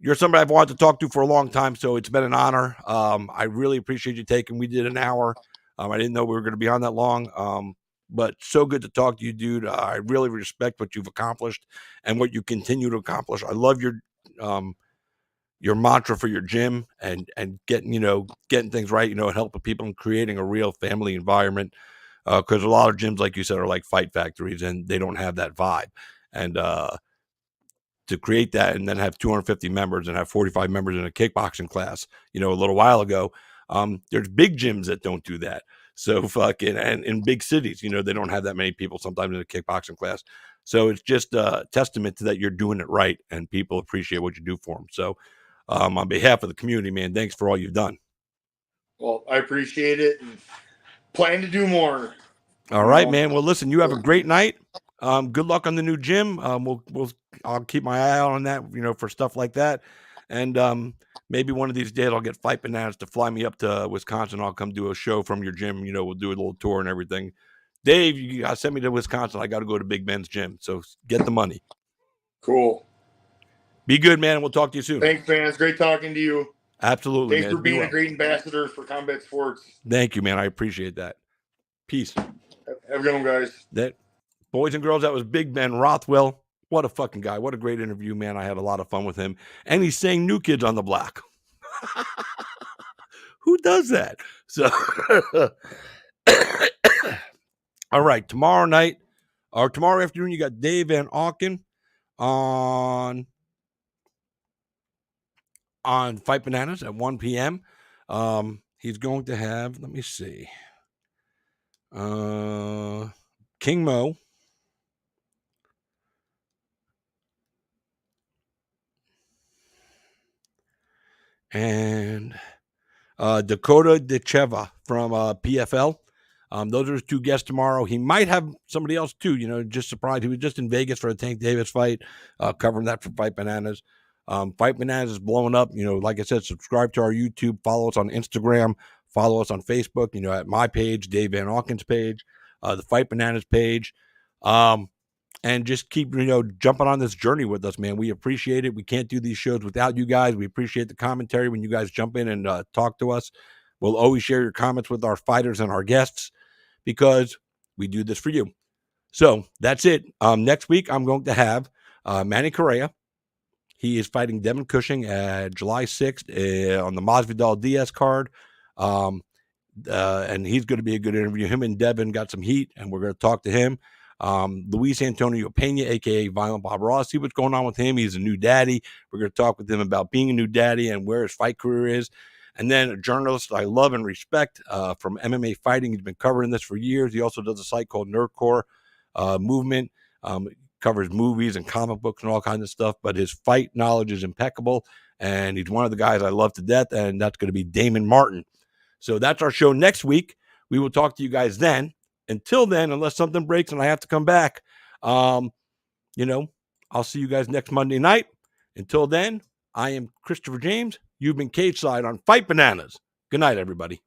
A: you're somebody I've wanted to talk to for a long time, so it's been an honor. I really appreciate you taking. We did an hour. I didn't know we were going to be on that long. But so good to talk to you, dude. I really respect what you've accomplished and what you continue to accomplish. I love your mantra for your gym and getting things right, and helping people and creating a real family environment. Because a lot of gyms, like you said, are like fight factories and they don't have that vibe. And to create that and then have 250 members and have 45 members in a kickboxing class, a little while ago, there's big gyms that don't do that. So and in big cities, they don't have that many people sometimes in a kickboxing class. So it's just a testament to that you're doing it right and people appreciate what you do for them. So on behalf of the community, man, thanks for all you've done.
B: Well, I appreciate it and plan to do more.
A: All right, man. Well, listen, you have a great night. Good luck on the new gym. I'll keep my eye out on that, for stuff like that. And maybe one of these days I'll get Fight Bananas to fly me up to Wisconsin. I'll come do a show from your gym. We'll do a little tour and everything. Dave, you gotta send me to Wisconsin. I got to go to Big Ben's gym. So get the money.
B: Cool.
A: Be good, man. We'll talk to you soon.
B: Thanks, man. It's great talking to you.
A: Absolutely.
B: Thanks for being a great ambassador for combat sports.
A: Thank you, man. I appreciate that. Peace.
B: Have a good one, guys.
A: Boys and girls, that was Big Ben Rothwell. What a fucking guy. What a great interview, man. I had a lot of fun with him. And he's saying New Kids on the Block. Who does that? So, all right. Tomorrow night or tomorrow afternoon, you got Dave Van Auken on Fight Bananas at 1 p.m. He's going to have, let me see, King Mo, and Dakota Decheva from PFL. Those are his two guests tomorrow. He might have somebody else too, just surprised. He was just in Vegas for a Tank Davis fight, covering that for Fight Bananas. Fight Bananas is blowing up. Like I said, subscribe to our YouTube, follow us on Instagram, follow us on Facebook, at my page, Dave Van Auken's page, the Fight Bananas page. And just keep, jumping on this journey with us, man. We appreciate it. We can't do these shows without you guys. We appreciate the commentary when you guys jump in and talk to us. We'll always share your comments with our fighters and our guests because we do this for you. So that's it. Next week, I'm going to have Manny Correa. He is fighting Devin Cushing at July 6th on the Masvidal Diaz card. And he's going to be a good interview. Him and Devin got some heat, and we're going to talk to him. Luis Antonio Pena, aka Violent Bob Ross, see what's going on with him. He's a new daddy. We're going to talk with him about being a new daddy and where his fight career is. And then a journalist I love and respect from MMA Fighting. He's been covering this for years. He also does a site called Nerdcore Movement. Covers movies and comic books and all kinds of stuff, but his fight knowledge is impeccable. And he's one of the guys I love to death. And that's going to be Damon Martin. So that's our show next week. We will talk to you guys then. Until then, unless something breaks and I have to come back, I'll see you guys next Monday night. Until then, I am Christopher James. You've been Cage Side on Fight Bananas. Good night, everybody.